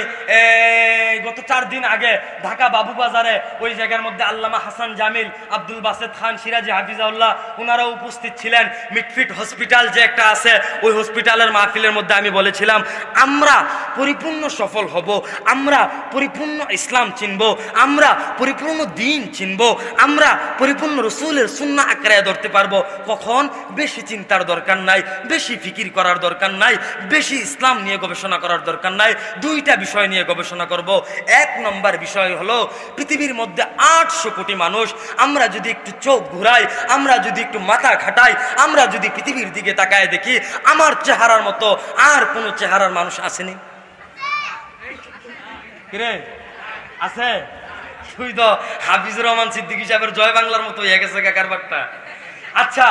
গত 4 দিন আগে ঢাকা বাবু বাজারে ওই জায়গার মধ্যে আল্লামা হাসান জামিল, আব্দুল বাসেত খান সিরাজি হাফিজাউল্লাহ ওনারাও উপস্থিত ছিলেন। মিটফিট হসপিটাল যে একটা আছে, ওই হসপিটালের মাহফিলের মধ্যে আমি বলেছিলাম আমরা পরিপূর্ণ সফল হব, আমরা পরিপূর্ণ ইসলাম চিনব, আমরা পরিপূর্ণ দিন চিনব, আমরা পরিপূর্ণ রসুলের সুন্নাহ আঁকড়ে ধরতে পারবো। কখন? বেশি চিন্তার দরকার নাই, বেশি ফিকির করার দরকার নাই, বেশি ইসলাম নিয়ে গবেষণা করার দরকার নাই, দুইটা বিষয় নিয়ে গবেষণা করব। এক নম্বর বিষয় হলো পৃথিবীর মধ্যে 800 কোটি মানুষ। আমরা যদি একটু চোখ ঘুরাই, আমরা যদি একটু মাথা খাটাই, আমরা যদি পৃথিবীর দিকে তাকায় দেখি, আমার চেহারার মতো আর কোনো চেহারার মানুষ আসেনি? কিরে আছে? তুই তো হাফিজুর রহমান সিদ্দিকী সাহেবের জয় বাংলার মতো হয়ে গেছে কারবারটা। আচ্ছা,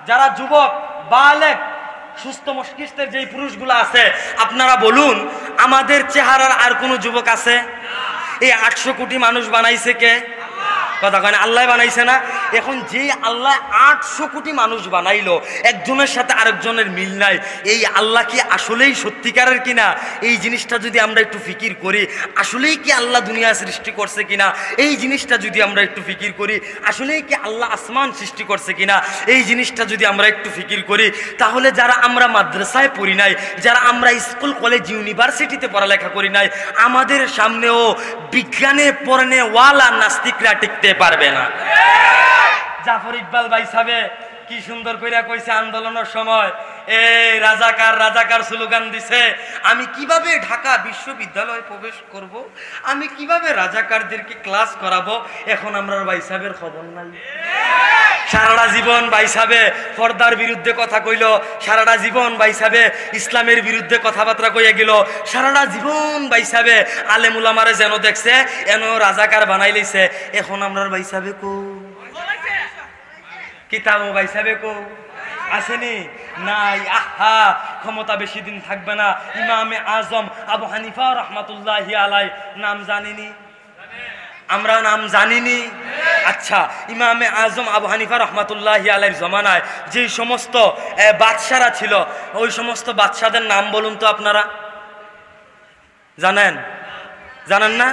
যারা যুবক বালেগ সুস্থ মস্তিষ্কের যেই পুরুষগুলো আছে, আপনারা বলুন আমাদের চেহারার আর কোন যুবক আছে? এই 800 কোটি মানুষ বানাইছে কে? কথা কয় না, আল্লাহ বানাইছে না? এখন যে আল্লাহ 800 কোটি মানুষ বানাইলো, একজনের সাথে আরেকজনের মিল নাই, এই আল্লাহ কি আসলেই সত্যিকারের কিনা? এই জিনিসটা যদি আমরা একটু ফিকির করি, আসলেই কি আল্লাহ দুনিয়া সৃষ্টি করছে কিনা, এই জিনিসটা যদি আমরা একটু ফিকির করি, আসলেই কি আল্লাহ আসমান সৃষ্টি করছে কিনা, এই জিনিসটা যদি আমরা একটু ফিকির করি, তাহলে যারা আমরা মাদ্রাসায় পড়ি নাই, যারা আমরা স্কুল কলেজ ইউনিভার্সিটিতে পড়ালেখা করি নাই, আমাদের সামনেও বিজ্ঞানে পড়নে ওয়ালা নাস্তিকরা টিকতে পারবে না। জাফর ইকবাল ভাই সাহেব কি সুন্দর কইরা কইছে আন্দোলনের সময়, এই রাজাকার রাজাকার স্লোগান দিছে, আমি কিভাবে ঢাকা বিশ্ববিদ্যালয়ে প্রবেশ করব, আমি কিভাবে রাজাকারদেরকে ক্লাস করাবো। এখন আমরা ভাই সাহেবের খবর নাই। সারাটা জীবন ভাই সাহেব পর্দার বিরুদ্ধে কথা কইল, সারাটা জীবন ভাই সাহেব ইসলামের বিরুদ্ধে কথাবার্তা কইয়া গেল, সারাটা জীবন ভাই সাহেব আলেম উলামারে যেন দেখছে এন রাজাকার বানাই লইছে। এখন আমরা ভাই সাহেব কো কিতাব ভাই সাহেব কো আসেনি? নাই। আহা, ক্ষমতা বেশি দিন থাকবে না। ইমামে আজম আবু হানিফা রহমাতুল্লাহি আলাই নাম জানিনি? আমরা নাম জানিনি? আচ্ছা, ইমামে আজম আবু হানিফা রহমাতুল্লাহি আলাইহির জমানায় যে সমস্ত বাদশারা ছিল, ওই সমস্ত বাদশাদের নাম বলুন তো আপনারা। জানেন? জানেন না?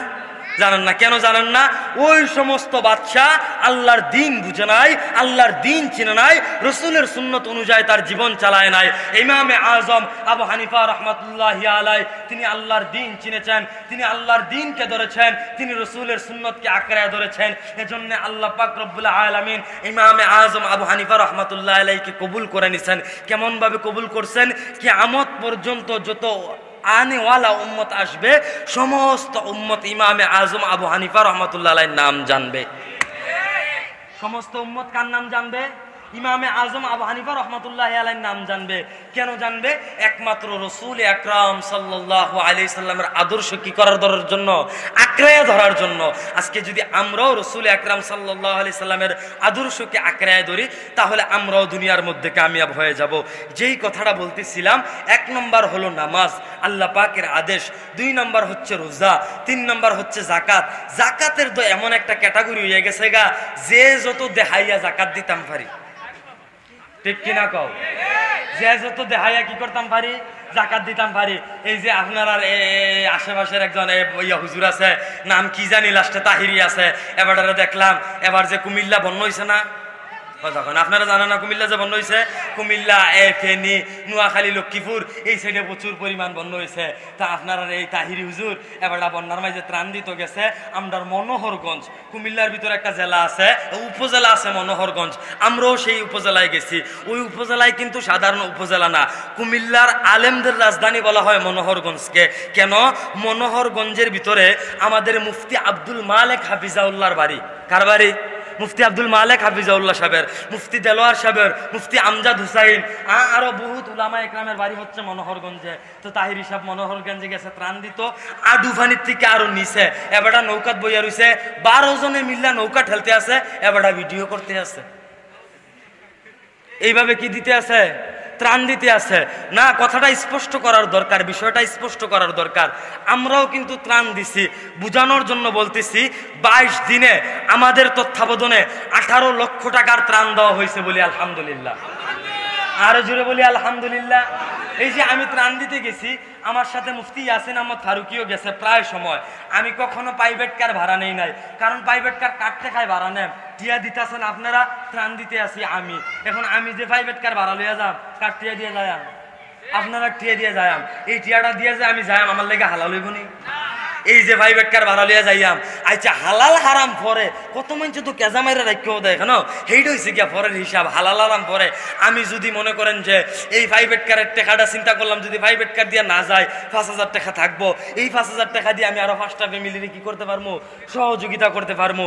জানেন না? কেন জানেন না? ওই সমস্ত বাদশা আল্লাহর দিন বুঝে নাই, আল্লাহর দিন চিনে নাই, রসুলের সুন্নত অনুযায়ী তার জীবন চালায় নাই। ইমামে আজম আবু হানিফা রহমাতুল্লাহি আলাই তিনি আল্লাহর দিন চিনেছেন, তিনি আল্লাহর দিনকে ধরেছেন, তিনি রসুলের সুন্নতকে আঁকড়ায় ধরেছেন। এজন্য আল্লাহ পাক রব্বুল আলামিন ইমামে আজম আবু হানিফা রহমাতুল্লাহি আলাইকে কবুল করে নিছেন। কেমন ভাবে কবুল করছেন? কিয়ামত পর্যন্ত যত আনেওয়ালা উম্মত আসবে, সমস্ত উম্মত ইমামে আজম আবু হানিফা রহমাতুল্লাহ আলাইহির নাম জানবে। সমস্ত উম্মত কার নাম জানবে? ইমামে আজম আবু হানিফা রহমাতুল্লাহি আলাইহির নাম জানবে। কেন জানবে? একমাত্র রাসূল আকরাম সাল্লাল্লাহু আলাইহি সাল্লামের আদর্শ কি করার জন্য? আঁকড়ায় ধরার জন্য। আজকে যদি আমরাও রাসূল আকরাম সাল্লাল্লাহু আলাইহি সাল্লামের আদর্শকে আঁকড়ায় ধরি, তাহলে আমরাও দুনিয়ার মধ্যে কামিয়াব হয়ে যাব। যেই কথাটা বলতেছিলাম, 1 নম্বর হলো নামাজ, আল্লাহ পাকের আদেশ। 2 নম্বর হচ্ছে রোজা। 3 নম্বর হচ্ছে যাকাত। যাকাতের তো এমন একটা ক্যাটাগরি হয়ে গেছে গা, যে যত দেহাইয়া যাকাত দিতাম পারি। ঠিক কিনা কও? যে যত দেহাইয়া কি করতাম পারি? যাকাত দিতাম পারি। এই যে আপনার আশেপাশের একজন হুজুর আছে, নাম কি জানি, লাস্টে তাহিরি আছে, এবারে দেখলাম এবার যে কুমিল্লা বন্য হয়েছে না, তখন আপনারা জানেন না কুমিল্লা যে বন্ধ হয়েছে? কুমিল্লা, ফেনী, নোয়াখালী, লক্ষ্মীপুর এই সাইডে প্রচুর পরিমাণ বন্ধ হয়েছে। তা আপনারা এই তাহিরি হুজুর এবার বন্যার মাঝে ত্রাণ দিতে গেছে আমরার মনোহরগঞ্জ, কুমিল্লার ভিতরে একটা জেলা আছে, উপজেলা আছে মনোহরগঞ্জ। আমরাও সেই উপজেলায় গেছি। ওই উপজেলায় কিন্তু সাধারণ উপজেলা না, কুমিল্লার আলেমদের রাজধানী বলা হয় মনোহরগঞ্জকে। কেন? মনোহরগঞ্জের ভিতরে আমাদের মুফতি আব্দুল মালেক হাফিজাউল্লাহর বাড়ি। কার বাড়ি? মুফতি আব্দুল মালেক হাফিজাউল্লাহ সাহেবের, মুফতি দেলোয়ার সাহেবের, মুফতি আমজাদ হুসাইন, আরো বহুত উলামা একরামের বাড়ি হচ্ছে মনোহরগঞ্জে। তো তাহিরি সাহেব মনোহরগঞ্জে গেছে ত্রাণ দিত, আডুফানির থেকে আরো নিচে এবারটা নৌকাত বইয়া রয়েছে, 12 জনে মিল্লা নৌকা ঠেলতে আছে, এবারটা ভিডিও করতে আছে। এইভাবে কি দিতে আছে? ত্রাণ দিতে আছে না। কথাটা স্পষ্ট করার দরকার, বিষয়টা স্পষ্ট করার দরকার। আমরাও কিন্তু ত্রাণ দিছি, বুঝানোর জন্য বলতেছি। 22 দিনে আমাদের তত্ত্বাবধানে 18 লক্ষ টাকার ত্রাণ দেওয়া হয়েছে বলি আলহামদুলিল্লাহ। আরো জোরে বলি আলহামদুলিল্লাহ। এই যে আমি ত্রাণ দিতে গেছি, আমার সাথে মুফতি ইয়াসিন আহমদ ফারুকিও গেছে প্রায় সময়। আমি কখনো প্রাইভেট কার ভাড়া নেই নাই, কারণ প্রাইভেট কার কাটতে খায় ভাড়া নেন, টিয়া দিতেছেন আপনারা, ত্রাণ দিতে আসি আমি। এখন আমি যে প্রাইভেট কার ভাড়া লইয়া যাম, কার টিয়া দিয়ে যাই আপনারা টিয়া দিয়ে যাই, এই টিয়াটা দিয়ে যে আমি যাই আমার লেগে হালাল হইব নি? এই যে প্রাইভেট কার ভাড়া লিয়া যাইয়াম, আচ্ছা হালাল হারাম পরে কত মানুষ তো কেজা মাইরা রাখিও দেয় কেন, সেইটা হয়েছে গিয়া পরের হিসাব। হালাল হারাম পরে আমি যদি মনে করেন যে এই প্রাইভেট কারের টাকাটা চিন্তা করলাম, যদি প্রাইভেট কার দিয়ে না যায় 5,000 টাকা থাকবো, এই 5,000 টাকা দিয়ে আমি আরো 5টা ফ্যামিলির কি করতে পারবো, সহযোগিতা করতে পারবো,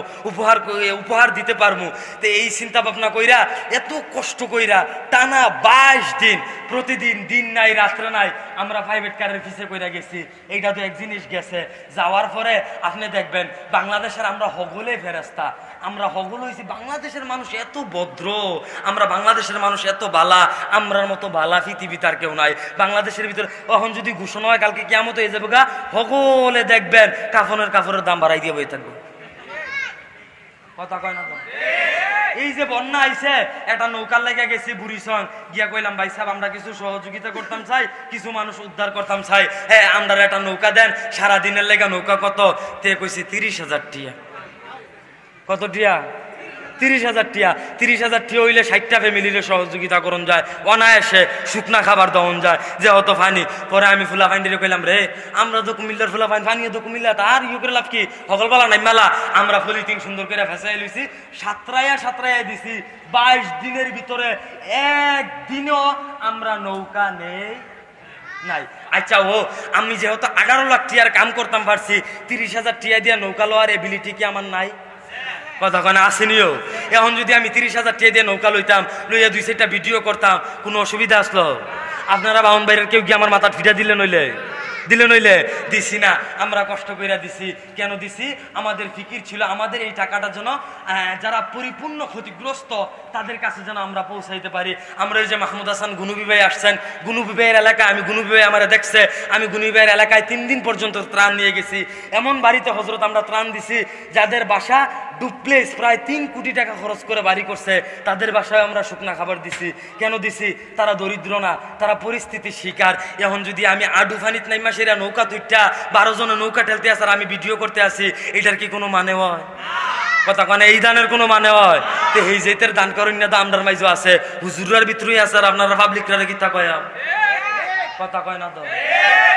উপহার দিতে পারবো। তো এই চিন্তা ভাবনা কইরা এত কষ্ট কইরা টানা 22 দিন প্রতিদিন দিন নাই রাত্রে নাই আমরা প্রাইভেট কারের পিছে কইরা গেছি। এইটা তো এক জিনিস গেছে। যাওয়ার পরে আপনি দেখবেন বাংলাদেশের আমরা হগলে ফেরেস্তা, আমরা হগল হয়েছি। বাংলাদেশের মানুষ এত ভদ্র, আমরা বাংলাদেশের মানুষ এত বালা, আমরার মতো বালা পৃথিবী তার কেউ নাই। বাংলাদেশের ভিতরে এখন যদি ঘোষণা হয় কালকে কিয়ামত হয়ে যাবে গা, হগলে দেখবেন কাফনের দাম বাড়াই দিয়ে বই থাকবে। কথা কয় না তো? এই যে বন্যা আইছে, একটা নৌকার লেগে গেছি বুড়িসং গিয়া কইলাম ভাই সাহেব আমরা কিছু সহযোগিতা করতাম চাই, কিছু মানুষ উদ্ধার করতাম চাই, হ্যাঁ আমরা একটা নৌকা দেন, সারাদিনের লেগে নৌকা কত? তে কইছি 30,000 টিয়া। কত টিয়া? 30,000 টিয়া। 30,000 টিয়া হইলে 60টা ফ্যামিলির সহযোগিতা করুন যায়, অনায়াসে শুকনা খাবার দেওয়া যায় যে অত ফানি। পরে আমি ফুলা ফাইন্ডিরে কইলাম রে আমরা তো কুমিল্লার ফুলা ফাইন, ফানিও তো কুমিল্লা, তার ইউ করে লাভ কি, হকলবালা নাই মেলা। আমরা পলিথিন সুন্দর করে ফেসাই লইছি, সাতরাইয়া দিছি। 22 দিনের ভিতরে একদিনও আমরা নৌকা নেই নাই। আচ্ছা ও আমি যেহেতু 18 লাখ টিয়ার কাম করতাম পারছি, 30,000 টিয়া দিয়া নৌকা লওয়ার এবিলিটি কি আমার নাই? কথা কয় না? আসেনিও। এখন যদি আমি 30,000 টিয়া দিয়ে নৌকা লইতাম, লইয়া 2-4টা ভিডিও করতাম, কোনো অসুবিধা আসলো? আপনারা বাউন বাইরের কেউ কি আমার মাথা ফিটা দিলে নইলে দিছি না। আমরা কষ্ট কইরা দিছি। কেন দিছি? আমাদের ফিকির ছিল আমাদের এই টাকাটার জন্য যারা পরিপূর্ণ ক্ষতিগ্রস্ত তাদের কাছে যেন আমরা পৌঁছাইতে পারি। আমরা ওই যে মাহমুদ হাসান গুনুবি ভাই আসছেন, গুনুবি ভাইয়ের এলাকায়, আমি গুনুবি ভাই আমার দেখছে, আমি গুনুবি ভাইয়ের এলাকায় 3 দিন পর্যন্ত ত্রাণ নিয়ে গেছি। এমন বাড়িতে হজরত আমরা ত্রাণ দিছি যাদের বাসা ডুপ্লেক্স, প্রায় 3 কোটি টাকা খরচ করে বাড়ি করছে, তাদের বাসায় আমরা শুকনা খাবার দিছি। কেন দিছি? তারা দরিদ্র না, তারা পরিস্থিতির শিকার। এখন যদি আমি আডু ফানিত নাইমা সেরা নৌকা তুইটা 12 জনের নৌকা ঠেলতে আসে আর আমি ভিডিও করতে আসি, এটার কি কোনো মানে হয়? কথা কয় না? এই দানের কোনো মানে হয়? তো এই যেতের দান করেন না, আমরার মাইজও আছে, হুজুরের ভিতরেই আছে, আর আপনারা পাবলিকরা কিতা কয়াম? কথা কয় না তো?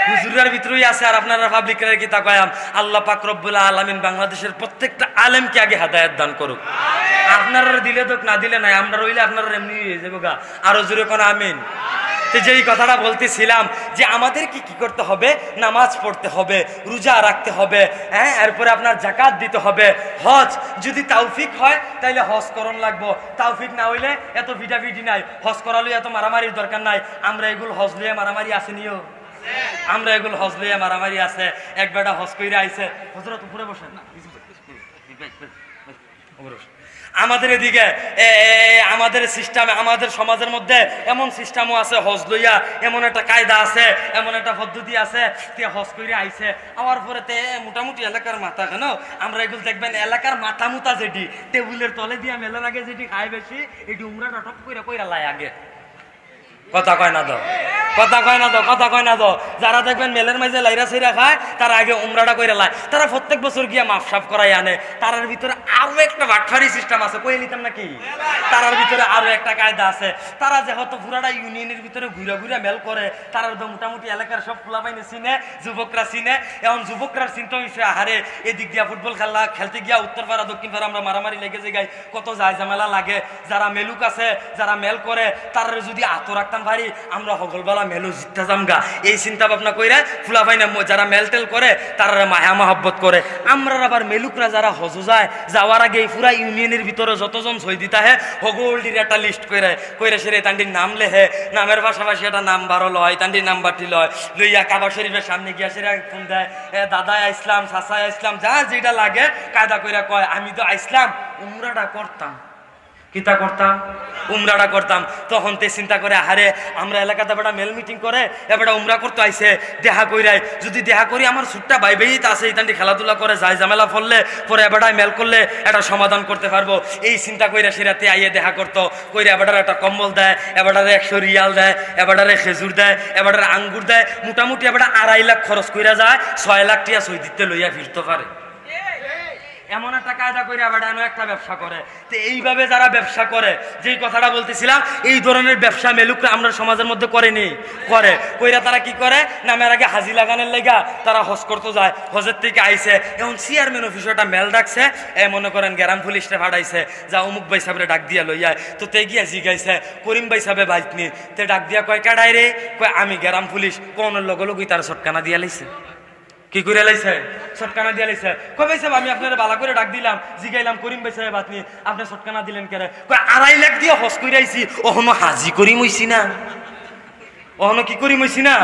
হুজুরের ভিতরেই আছে আর আপনারা পাবলিকরা কিতা কয়াম? আল্লাহ পাক রব্বুল আলামিন বাংলাদেশের প্রত্যেকটা আলেমকে আগে হেদায়েত দান করুক। আপনারা দিলে তো, না দিলে নাই, আমরা রইলে আপনারা এমনি হয়ে যাবো গা। আরো জোরে কোন আমিন। তো যেই কথাটা বলতেছিলাম যে আমাদের কি করতে হবে, নামাজ পড়তে হবে, রোজা রাখতে হবে, হ্যাঁ, এরপরে আপনার যাকাত দিতে হবে, হজ যদি তৌফিক হয় তাইলে হজ করণ লাগবো, তৌফিক না হইলে এত ভিটাভিটি নাই, হজ করালে এত মারামারির দরকার নাই। আমরা এগুলো হজ লিয়ে মারামারি আসেনিও, আমরা এগুলো হজ লিয়ে মারামারি আছে। এক বেটা হজ কইরা আইছে, হজরত উপরে বসেন না, আমাদের এদিকে আমাদের সিস্টেমে, আমাদের সমাজের মধ্যে এমন সিস্টেমও আছে, হজ লইয়া এমন একটা কায়দা আছে, এমন একটা পদ্ধতি আছে, তে হজ করে আইছে আমার পরে তে মোটামুটি এলাকার মাথা, কেন আমরা এগুলো দেখবেন এলাকার মাথা মুতা যেটি টেবিলের তলে দিয়া মেলার আগে যেটি খায় বেশি, এটি উমরাটা টপ কইরা লাই আগে। কথা কয় না তো? কথা কয় না তো? কথা কয় না তো? যারা দেখবেন মেলের মাঝে লাইরা সাইরা খায় তারা আগে উমরাটা কইরা লাই, তারা প্রত্যেক বছর গিয়া মাফ সাফ করাই আনে। তারার ভিতরে আরো একটা বাটফারি সিস্টেম আছে, কই নিতাম নাকি? তারার ভিতরে আরো একটা কায়দা আছে। তারা যেহেতু পুরাটা ইউনিয়নের ভিতরে ঘুরা মেল করে, তারা তো মোটামুটি এলাকার সব পোলাপাইনে চিনে, যুবকরা চিনে। এখন যুবকরার চিন্তা হয়েছে আহারে এদিক দিয়া ফুটবল খেলতে গিয়া উত্তর পাড়া দক্ষিণ পাড়া আমরা মারামারি লেগে যাই, কত যায় ঝামেলা লাগে। যারা মেলুক আছে, যারা মেল করে, তারা যদি আতো রাখতাম পারি আমরা হগলবেলা মেলু জিততে যামগা, এই চিন্তা ভাবনা কইরা ফুলাফাই না যারা মেলটেল করে তারা মায়া মহব্বত করে। আমরা আবার মেলুকরা যারা হজ যায়, যাওয়ার আগে পুরা ইউনিয়নের ভিতরে যতজন সই দিতা হে হগলটির একটা লিস্ট কইরা সেরে তান্ডির নাম লেহে, নামের পাশাপাশি একটা নাম্বারও লয়, তান্ডির নাম্বারটি লয়, লইয়া কাবা শরীফের সামনে গিয়া সেরা ফোন দেয়, দাদা আইসলাম, চাচা আইসলাম, যার যেটা লাগে কায়দা কইরা কয় আমি তো আইসলাম, উমরাটা করতাম। কিতা করতাম? উমরাটা করতাম। তখন তে চিন্তা করে আহারে আমরা এলাকাতে বেটা মেল মিটিং করে এবারে উমরা করতে আইছে, দেখা কইরাই যদি দেখা করি আমার ছুটটা ভাই ভাইত আছে, ইতান্টি খেলাধুলা করে যায়, ঝামেলা ফললে পরে এবারটায় মেল করলে একটা সমাধান করতে পারবো, এই চিন্তা কইরা সেরাতে আইয়ে দেখা করতো। কইরা এবারে একটা কম্বল দেয়, এবারে 100 রিয়াল দেয়, এবারে খেজুর দেয়, এবারে আঙ্গুর দেয়, মোটামুটি এবারে 2.5 লাখ খরচ কইরা যায়, 6 লাখ টিয়া সই দিতে লইয়া ফিরতে পারে। এমন একটা কায়দা করে আবার এমন একটা ব্যবসা করে। তো এইভাবে যারা ব্যবসা করে, যেই কথাটা বলতেছিলাম, এই ধরনের ব্যবসা মেলুকরা আমরা সমাজের মধ্যে করেনি, করে কইরা তারা কি করে, নামের আগে হাজি লাগানোর লেগা তারা হজ করতে যায়, হজের থেকে আইসে এখন চেয়ারম্যান অফিসে একটা মেল ডাকছে, মনে করেন গ্রাম পুলিশটা ভাড়াইছে, যা অমুক ভাই সাহেবের ডাক দিয়া লইয়া, তো তে গিয়া জিগাইছে করিম ভাই সাহেবে বাইতনি, তে ডাক দিয়া কয় কাডাই রে, কয় আমি গ্রাম পুলিশ, কোনের লগে লগই তার সটকানা দিয়া লাইছে। কি করে লাইছে? সটকানা দিয়া লাইছে। কয় ভাই সাহেব আমি আপনার বালা করে ডাক দিলাম, জিগাইলাম করিম ভাই সাহেব আপনি আপনি সটকানা দিলেন কেন? কয় 2.5 লাখ দিয়ে হজ করে আইছি, ওহনো হাজি করিম হইছি না, অহনো কি করি মইছি না,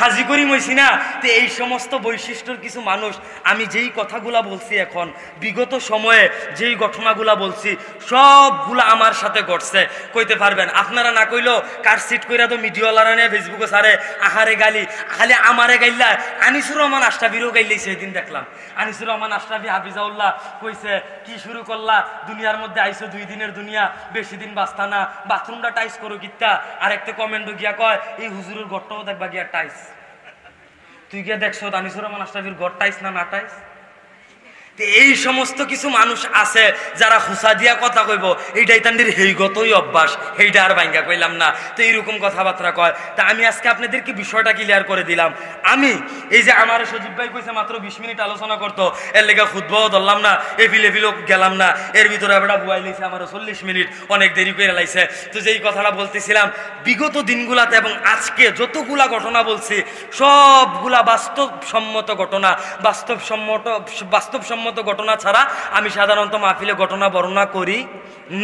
হাজি করি মইছি না। তো এই সমস্ত বৈশিষ্ট্যর কিছু মানুষ, আমি যেই কথাগুলা বলছি এখন, বিগত সময়ে যেই ঘটনাগুলা বলছি সবগুলা আমার সাথে ঘটছে। কইতে পারবেন আপনারা না কইলেও কারসিট কইরা তো মিডিয়াওয়ালারা নিয়ে ফেসবুকে সারে আহারে গালি, খালি আমারে গাইলা। আনিসুর রহমান আশরাফিরও গাইলেই সেদিন দেখলাম। আনিসুর রহমান আশরাফি হাফিজাউল্লাহ কইছে কি শুরু করলা, দুনিয়ার মধ্যে আইসো 2 দিনের দুনিয়া, বেশি দিন বাঁচতা না, বাথরুমটা টাইস করো কিত্তা। আর একটা কমেন্টও গিয়া কয় এই হুজুরের ঘরটাও দেখবা গিয়া টাইস। তুই গিয়া দেখছো আনিসুর রহমান আশরাফির ঘর টাইস না টাইস? এই সমস্ত কিছু মানুষ আছে যারা হুসা দিয়া কথা কইব, এইটাই তাদের হেইগতই অভ্যাস, এইটা আর ভাঙ্গা কইলাম না। তো এইরকম কথাবার্তা কয়। তা আমি আজকে আপনাদেরকে বিষয়টা ক্লিয়ার করে দিলাম। আমি এই যে আমার সজীব ভাই কইছে মাত্র 20 মিনিট আলোচনা করতো, এর লেগে খুতবাও ধরলাম না, এফিলেফিলও গেলাম না, এর ভিতরে একটা বুয়াই লাইছে আমারও 40 মিনিট, অনেক দেরি করে লাইছে। তো যেই কথাটা বলতেছিলাম, বিগত দিনগুলাতে এবং আজকে যতগুলা ঘটনা বলছি সবগুলা বাস্তবসম্মত ঘটনা। বাস্তবসম্মত ঘটনা ছাড়া আমি সাধারণত মাহফিলে ঘটনা বর্ণনা করি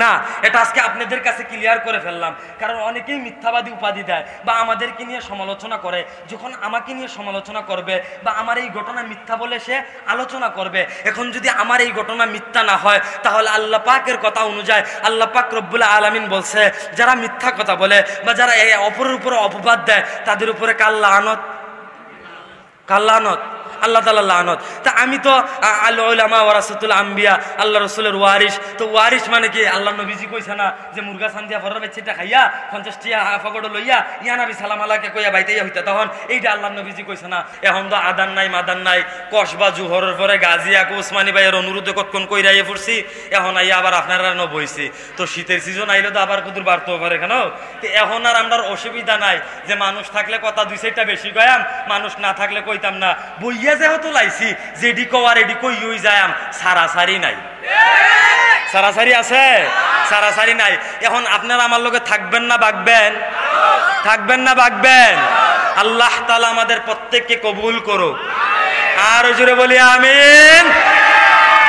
না। এটা আজকে আপনাদের কাছে ক্লিয়ার করে ফেললাম। কারণ অনেকেই মিথ্যাবাদী উপাধি দেয় বা আমাদেরকে নিয়ে সমালোচনা করে। যখন আমাকে নিয়ে সমালোচনা করবে বা আমার এই ঘটনা মিথ্যা বলে সে আলোচনা করবে, এখন যদি আমার এই ঘটনা মিথ্যা না হয়, তাহলে আল্লাহ পাকের কথা অনুযায়ী আল্লাহ পাক রব্বুল আলামিন বলছে, যারা মিথ্যা কথা বলে বা যারা অপরের উপরে অপবাদ দেয় তাদের উপরে কাল লানত, আল্লাহ তাআলা লানত। তা আমি তো আল উলামা ওয়ারাসাতুল আম্বিয়া, আল্লাহ রাসূলের ওয়ারিস। তো ওয়ারিস মানে কি? আল্লাহ নবীজি কইছে না যে মুরগা সান্দিয়া ফরার বাচ্চাটা খাইয়া 50 টিয়া ফগড় লইয়া ইয়া নবী সালাম আলাইকে কইয়া বাইতেইয়া হইতা, তখন এইটা আল্লাহ নবীজি কইছে না। এখন তো আদান নাই মাদান নাই, কসবা জুহরের পরে গাজিয়া ওসমানী ভাইয়ের অনুরোধে কতক্ষণ কইরাইয়ে পড়ছি, এখন আইয়া আবার আপনারা ন বইছি। তো শীতের সিজন আইলে তো আবার কুদুর বাড়তেও পারে কেন? তো এখন আর আমরা অসুবিধা নাই যে মানুষ থাকলে কথা 2-4টা বেশি কয়াম, মানুষ না থাকলে কইতাম না। বইয়া যেহেতু লাইছি, যেডি কওয়ার এডি কই হই যায়াম, সারাসারি নাই। সারাসারি আছে? সারাসারি নাই। এখন আপনারা আমার লগে থাকবেন না বাগবেন? থাকবেন না বাগবেন? আল্লাহ তাআলা আমাদের প্রত্যেককে কবুল করুক। আর জোরে বলি আমিন।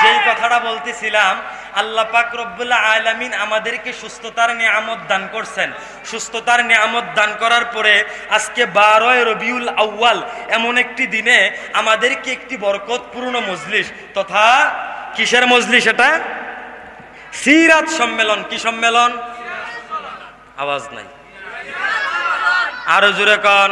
যেই কথাটা বলতেছিলাম, আল্লাহ পাক রব্বুল আলামিন আমাদেরকে সুস্থতার নিয়ামত দান করছেন। সুস্থতার নিয়ামত দান করার পরে আজকে 12 রবিউল আউয়াল এমন একটি দিনে আমাদেরকে একটি বরকতপূর্ণ মজলিস, তথা কিসের মজলিস এটা? সিরাত সম্মেলন। কি সম্মেলন? আওয়াজ নাই, আরো জোরে কোন।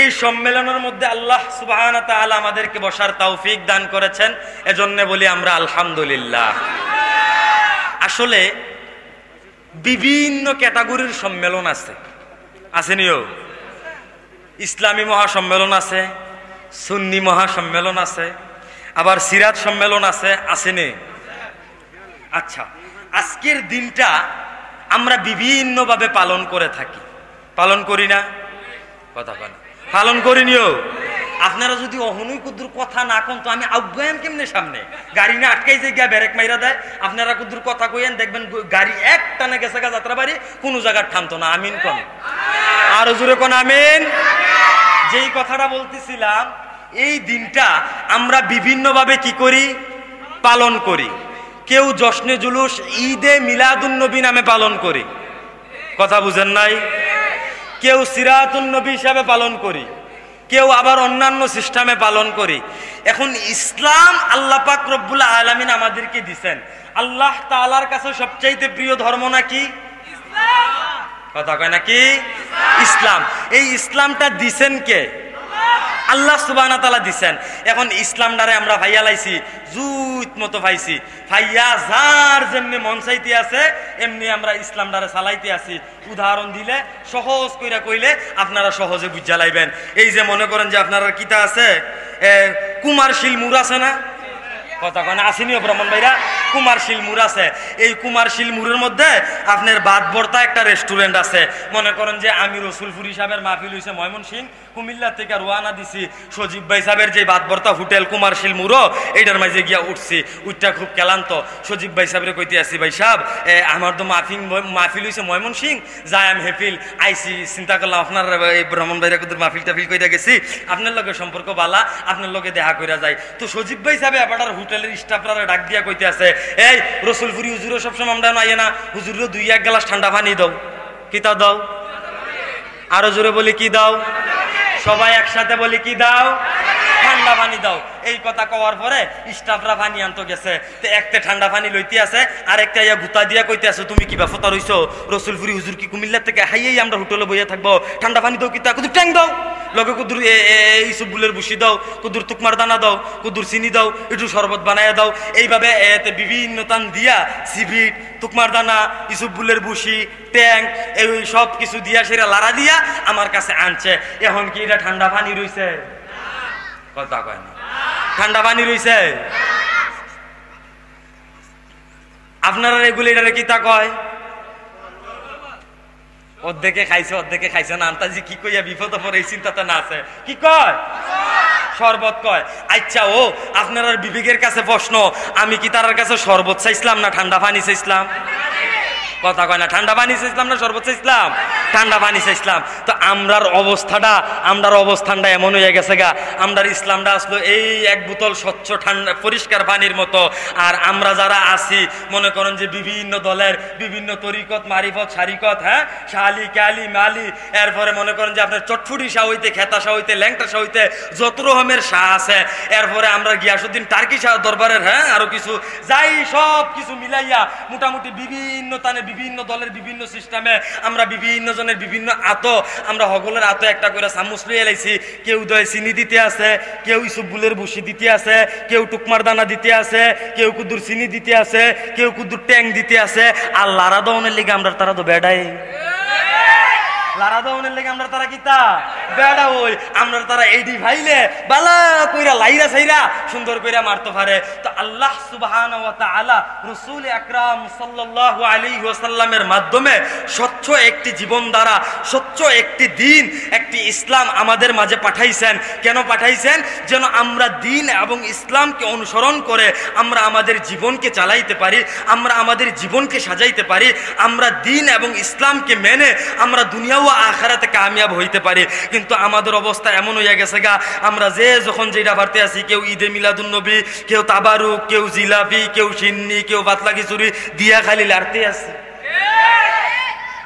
এই সম্মেলনের মধ্যে আল্লাহ সুবহানাহু ওয়া তাআলা আমাদেরকে বসার তৌফিক দান করেছেন, এজন্য বলি আমরা আলহামদুলিল্লাহ। আসলে বিভিন্ন ক্যাটাগরির সম্মেলন আছে, আসেনিও? ইসলামী মহাসম্মেলন আছে, সুন্নি মহাসম্মেলন আছে, আবার সিরাত সম্মেলন আছে, আসেনি? আচ্ছা, আজকের দিনটা আমরা বিভিন্নভাবে পালন করে থাকি, পালন করি না? কথা বলেন, পালন করিনিও? আপনারা যদি অহনুই কুদ্দুর কথা না কোন, তো আমি আজ্ঞান কেমনে সামনে? গাড়ি না আটকাই যে গিয়া ব্রেক মাইরা দেয়। আপনারা কুদ্দুর কথা কইেন, দেখবেন গাড়ি এক টানে গেছে গা যাত্রা বাড়ি, কোনো জায়গায় থামতো না। আমিন কোন? আরো জোরে কোন আমিন। যেই কথাটা বলতেছিলাম, এই দিনটা আমরা বিভিন্নভাবে কি করি? পালন করি। কেউ জশ্নে জুলুস ঈদে মিলাদুন নবী নামে পালন করি, কথা বুঝেন নাই? কেউ সিরাতুন নবী হিসাবে পালন করি, কেউ আবার অন্যান্য সিস্টেমে পালন করি। এখন ইসলাম আল্লাহ পাক রব্বুল আলামিন আমাদেরকে দিবেন। আল্লাহ তাআলার কাছে সবচাইতে প্রিয় ধর্ম নাকি? ইসলাম। কথা কয় নাকি? ইসলাম। এই ইসলামটা দিবেন কে? আল্লাহ সুবহানাহু ওয়া তাআলা দিবেন। এখন ইসলামটারে আমরা ভাইয়া লাইছি, জুত মতো পাইছি, ভাইয়া যার যেমনি মন চাইতে আছে এমনি আমরা ইসলামটারে চালাইতে আছি। উদাহরণ দিলে, সহজ কইরা কইলে আপনারা সহজে বুঝা লাইবেন। এই যে মনে করেন যে আপনারা কিতা আছে, কুমারশীল মুর আছে না? কথা কয় না, আসেনিও ব্রাহ্মণ ভাইরা? কুমারশীল মোড় আছে, এই কুমারশীল মোড়ের মধ্যে আপনার বাদ ভর্তা একটা রেস্টুরেন্ট আছে। মনে করেন যে আমি রসুলপুর সাহেবের মাহফিল হইছে ময়মনসিংহ, কুমিল্লা থেকে রওনা দিছি, সজীব ভাই সাহেবের যে বাদ ভর্তা হোটেল কুমারশীল মোড়, এইটার মাঝে গিয়া উঠছি। উঠটা খুব ক্লান্ত, সজীব ভাই সাহেবের কইতে আসি, ভাই সাহেব আমার তো মাহফিল হইছে ময়মনসিংহ, যাই আমি হেফিল আইসি, চিন্তা করলাম আপনার এই ব্রাহ্মণ ভাইরা কুদুর মাহফিল টাফিল কইরা গেছি, আপনার লগে সম্পর্ক বালা, আপনার লগে দেখা কইরা যায়। তো সজীব ভাই সাহেব এবার হোটেলের স্টাফরা ডাক দিয়া কইতে আছে, এই রসুলপুরি হুজুরও সবসময় আমরা আইয়ে না, হুজুরও 2-1 গ্লাস ঠান্ডা পানি দাও। কি তা দাও? আরো জোরে বলি কি দাও? সবাই একসাথে বলি কি দাও? ঠান্ডা পানি দাও। এই কথা কওয়ার পরে স্টাফরা পানি আনতে গেছে, তো একটা ঠান্ডা পানি লইতে আছে, আর একটা ইয়া গুতা দিয়া কইতে আছে, তুমি কি ব্যাপার রইছো? রসুলপুরি হুজুর কি কুমিল্লা থেকে হাইয়েই আমরা হোটেলে বইয়া থাকবো, ঠান্ডা পানি দাও, কিতা কুদুর ট্যাং দাও, লগে কুদুর এইসব বুলের বুসি দাও, কুদুর তুকমার দানা দাও, কুদুর চিনি দাও, একটু শরবত বানাইয়া দাও। এইভাবে বিভিন্ন তান দিয়া সিভিট, তুকমার দানা, ইসুব বুলের বুসি, ট্যাং, এই সব কিছু দিয়া সেরা লাড়া দিয়া আমার কাছে আনছে। এখন কি এটা ঠান্ডা পানি রইছে? কথা কয় না, ঠান্ডা পানি রইছে? আপনারা রেগুলেটারে কি তা কয়? অর্ধেকে খাইছে না, আন্তাজি কি কইয়া বিপদ পরে এই চিন্তাটা না আছে, কি কয়? শরবত কয়। আচ্ছা, ও আপনার বিবেকের কাছে প্রশ্ন, আমি কি তার কাছে শরবত চাইছিলাম না ঠান্ডা পানি চাইছিলাম? কথা কয় না, ঠান্ডা পানি চাইছিলাম না শরবত চাইছিলাম? ঠান্ডা পানি চাইছিলাম। তো আমরার অবস্থানটা এমন হয়ে গেছে গা, আমরার ইসলামটা আসলো এই এক বোতল স্বচ্ছ ঠান্ডা পরিষ্কার পানির মতো। আর আমরা যারা আছি মনে করেন যে বিভিন্ন দলের বিভিন্ন তরিকত, মারিফত, শারিকত, হ্যাঁ, শালি ক্যালি মালি, এরপরে মনে করেন যে আপনার চটফুটি শাহ হইতে, খেতা শাহ হইতে, ল্যাংটা শাহ হইতে, যত রকমের শাহ আছে। এরপরে আমরা গিয়াসুদ্দিন টার্কি শাহ দরবারের, হ্যাঁ, আরো কিছু যাই, সব কিছু মিলাইয়া মোটামুটি বিভিন্ন তানে বিভিন্ন দলের বিভিন্ন সিস্টেমে আমরা বিভিন্ন জনের বিভিন্ন আতো, আমরা হগলের আতো একটা করে চামচ লইয়া লাইছি। কেউ দয় চিনি দিতে আছে, কেউ ইসুব বুলের বুসি দিতে আছে, কেউ টুকমার দানা দিতে আছে, কেউ কুদুর চিনি দিতে আছে, কেউ কুদুর ট্যাং দিতে আছে। আর লারা দনের লিগে আমরা তারা তো বেড়াই, লারা দনের লেগে আমরা তারা কিতা বেড়া হই, আমরা তারা এইডি ভাইলে বালা কইরা লাইরা সাইরা সুন্দর কইরা মারতে পারে। তো আল্লাহ সুবহানাহু ওয়া তাআলা রাসূল আকরাম সাল্লাল্লাহু আলাইহি ওয়াসাল্লামের মাধ্যমে স্বচ্ছ একটি জীবনধারা, স্বচ্ছ একটি দিন, একটি ইসলাম আমাদের মাঝে পাঠাইছেন। কেন পাঠাইছেন? যেন আমরা দিন এবং ইসলামকে অনুসরণ করে আমরা আমাদের জীবনকে চালাইতে পারি, আমরা আমাদের জীবনকে সাজাইতে পারি, আমরা দিন এবং ইসলামকে মেনে আমরা দুনিয়া আখিরাতে কামিয়াব হইতে পারে। কিন্তু আমাদের অবস্থা এমন হইয়া গেছে গা, আমরা যে যখন যেটা বাড়তে আছি, কেউ ঈদে মিলাদুন নবী, কেউ তাবারুক, কেউ জিলাপি, কেউ সিন্নি, কেউ পাতলা খিচুড়ি দিয়া খালি লাড়তে আছে।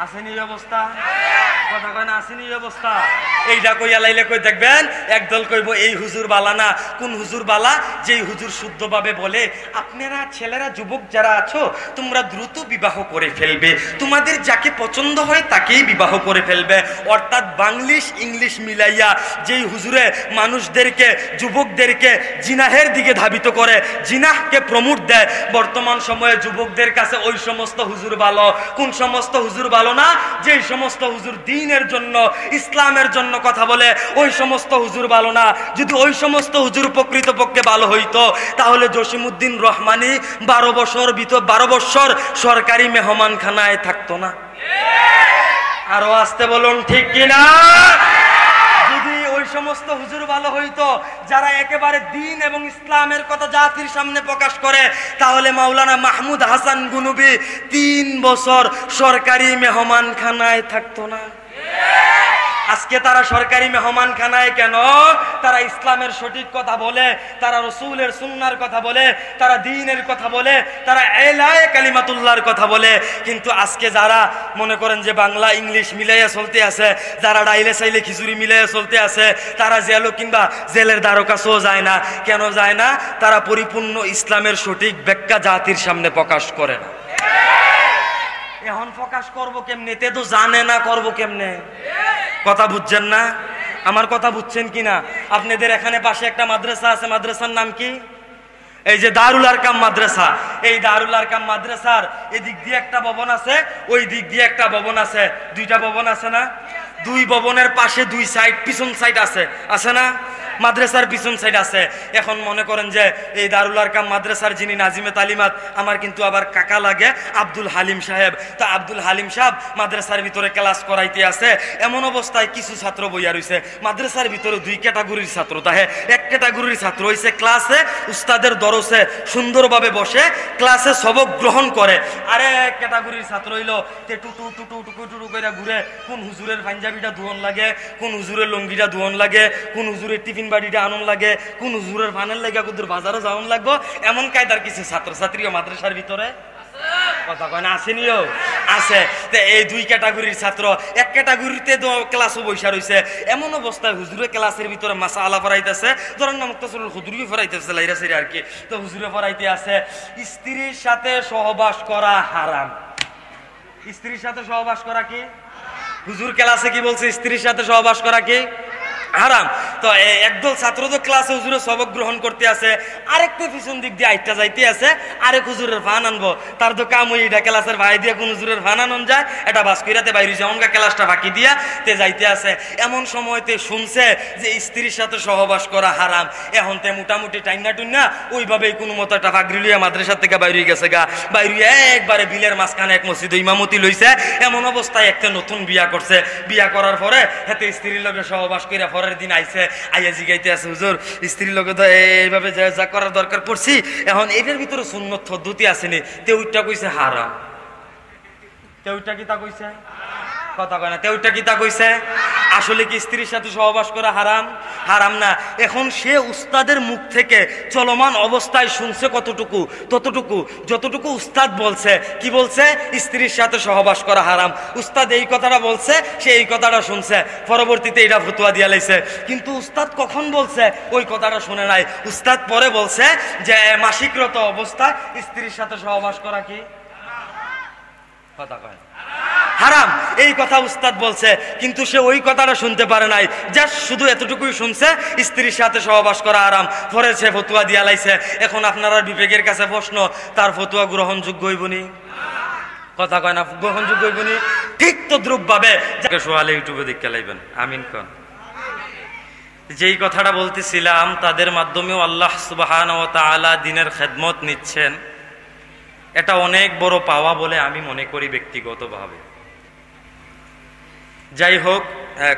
আসেনি অবস্থা? কথা কয় না, আসেনি অবস্থা? এইটা কইয়া লাইলে কই দেখবেন একদল কইব এই হুজুর বালা না। কোন হুজুর বালা? যেই হুজুর শুদ্ধভাবে বলে, আপনারা ছেলেরা, যুবক যারা আছো, তোমরা দ্রুত বিবাহ করে ফেলবে, তোমাদের যাকে পছন্দ হয় তাকেই বিবাহ করে ফেলবে। অর্থাৎ বাংলিশ ইংলিশ মিলাইয়া যেই হুজুরে মানুষদেরকে, যুবকদেরকে জিনাহের দিকে ধাবিত করে, জিনাহকে প্রমোট দেয়, বর্তমান সময়ে যুবকদের কাছে ওই সমস্ত হুজুর ভালো। কোন সমস্ত হুজুর ভালো না? যেই সমস্ত হুজুর দ্বীনের জন্য, ইসলামের জন্য কথা বলে, ওই সমস্ত হুজুর ভালো না। যদি ওই সমস্ত হুজুর প্রকৃতপক্ষে ভালো হইতো, তাহলে জসিমউদ্দিন রহমানি 12 বছর সরকারি মেহমানখানায় থাকতো না। আরো আসতে বলুন ঠিক কিনা? যদি ওই সমস্ত হুজুর ভালো হইতো যারা একেবারে দ্বীন এবং ইসলামের কথা জাতির সামনে প্রকাশ করে, তাহলে মাওলানা মাহমুদ হাসান গুনুবি 3 বছর সরকারি মেহমানখানায় থাকতো না। আজকে তারা সরকারি মেহমানখানায় কেন? তারা ইসলামের সঠিক কথা বলে, তারা রসুলের সুন্নাহর কথা বলে, তারা দ্বীনের কথা বলে, তারা এলায়ে কালিমাতুল্লাহর কথা বলে। কিন্তু আজকে যারা মনে করেন যে বাংলা ইংলিশ মিলাইয়া চলতে আছে, যারা ডাইলে চাইলে খিচুড়ি মিলাইয়া চলতে আছে, তারা জেলও কিংবা জেলের দ্বারও কাছেও যায় না। কেন যায় না? তারা পরিপূর্ণ ইসলামের সঠিক ব্যাখ্যা জাতির সামনে প্রকাশ করে না। এখন প্রকাশ করবো কেমনে? তে তো জানে না করবো কেমনে। কথা বুঝছেন না? আমার কথা বুঝছেন কিনা? আপনাদের এখানে পাশে একটা মাদ্রাসা আছে, মাদ্রাসার নাম কি? এই যে দারুল আরকাম মাদ্রাসা। এই দারুল আরকাম মাদ্রাসার এদিক দিয়ে একটা ভবন আছে, ওই দিক দিয়ে একটা ভবন আছে, 2টা ভবন আছে না? দুই ভবনের পাশে দুই সাইড, পিছন সাইড আছে, আছে না? মাদ্রাসার পিছন সাইড আছে। এখন মনে করেন যে এই দারুল আরকাম মাদ্রাসার যিনি নাজিমে তালিমাত, আমার কিন্তু আবার কাকা লাগে, আব্দুল হালিম সাহেব। তো আব্দুল হালিম সাহেব মাদ্রাসার ভিতরে ক্লাস করাইতে আছে। এমন অবস্থায় কিছু ছাত্র বইয়া রয়েছে। মাদ্রাসার ভিতরে দুই ক্যাটাগরির ছাত্র তাহে। এক ক্যাটাগরির ছাত্র হইছে ক্লাসে উস্তাদের দরসে সুন্দরভাবে বসে ক্লাসে সবক গ্রহণ করে। আরে এক ক্যাটাগরির ছাত্র হইল তে টুটু টুটু টুকু টুটু করে ঘুরে, কোন হুজুরের পাঞ্জাবিটা ধুয়ন লাগে, কোন হুজুরের লঙ্গিটা ধুয়ন লাগে, কোন হুজুরের টিফিন বাড়িটা আনন্দ লাগে, কোন হুজুরের ফানের লাগে কুদুর বাজারও যাওয়ান লাগবো। এমন কায়দার কিছু ছাত্রছাত্রীও মাদ্রাসার ভিতরে কথা কয় না, আসেনিও আছে। এই দুই ক্যাটাগরির ছাত্র এক ক্যাটাগরিতে ক্লাসও বৈশা রয়েছে। এমন অবস্থায় হুজুরে ক্লাসের ভিতরে মাসা আলা ফরাইতেছে, ধরেন না মুক্তাসুল হুজুরি ফরাইতেছে লাইরা সেরি আর কি। তো হুজুরে ফরাইতে আছে স্ত্রীর সাথে সহবাস করা হারাম। স্ত্রীর সাথে সহবাস করা কি? হুজুর ক্লাসে কি বলছে? স্ত্রীর সাথে সহবাস করা কি হারাম। তো একদল ছাত্র তো ক্লাসে হুজুরের সবক গ্রহণ করতে আছে, আরেকটা পিছন দিক দিয়ে আইটা যাইতে আছে, আরেক হুজুরের ফান আনবো। তার তো কাম ওই এটা ক্লাসের ভাই দিয়ে কোন হুজুরের ফান আনন যায়, এটা বাস কইরাতে বাইরে যায়, অনকা ক্লাসটা ফাঁকি দিয়া তে যাইতে আছে। এমন সময়তে শুনছে যে স্ত্রীর সাথে সহবাস করা হারাম। এখন তে মোটামুটি টাইনা টুন্না ওইভাবেই কোনো মতো একটা ফাঁকরি লইয়া মাদ্রাসা থেকে বাইরে গেছে গা। বাইরে একবারে বিলের মাঝখানে এক মসজিদ ইমামতি লইছে। এমন অবস্থায় একটা নতুন বিয়া করছে। বিয়া করার পরে হাতে স্ত্রীর লগে সহবাস কইরা পরের দিন আইছে, আইয়া জিগাইতে আছে হুজুর স্ত্রীর লগে তো এইভাবে যা করার দরকার পড়ছি। এখন এটার ভিতরে সুন্নত পদ্ধতি আসেনি। তেউটা কইছে হারাম। তেউটা কি তা কইছে? কথা কয় না। তেউটা কি তা কইছে? আসলে কি স্ত্রীর সাথে সহবাস করা হারাম? হারাম না। এখন সে উস্তাদের মুখ থেকে চলমান অবস্থায় শুনছে কতটুকু? ততটুকু যতটুকু উস্তাদ বলছে। কি বলছে? স্ত্রীর সাথে সহবাস করা হারাম। উস্তাদ এই কথাটা বলছে, সে এই কথাটা শুনছে, পরবর্তীতে এটা ফতোয়া দিয়া লাইছে। কিন্তু উস্তাদ কখন বলছে ওই কথাটা শুনে নাই। উস্তাদ পরে বলছে যে মাসিকরত অবস্থায় স্ত্রীর সাথে সহবাস করা কি কথা কয় হারাম। এই কথা উস্তাদ বলছে, কিন্তু সে ওই কথাটা শুনতে পারে নাই, জাস্ট শুধু এতটুকুই শুনছে স্ত্রীর সাথে সহবাস করা হারাম। পরে সে ফতোয়া দিয়া লাইছে। এখন আপনারা বিবেকের কাছে প্রশ্ন, তার ফতোয়া গ্রহণযোগ্য হইবনি? কথা কয় না, গ্রহণযোগ্য হইবনি? ঠিক তো দ্রুপ ভাবে সোয়ালে ইউটিউবে দেখতে লাইবেন। আমিন কোন। যেই কথাটা বলতেছিলাম, তাদের মাধ্যমেও আল্লাহ সুবহানাহু ওয়া তাআলা দ্বীনের খেদমত নিচ্ছেন, এটা অনেক বড় পাওয়া বলে আমি মনে করি ব্যক্তিগতভাবে। যাই হোক,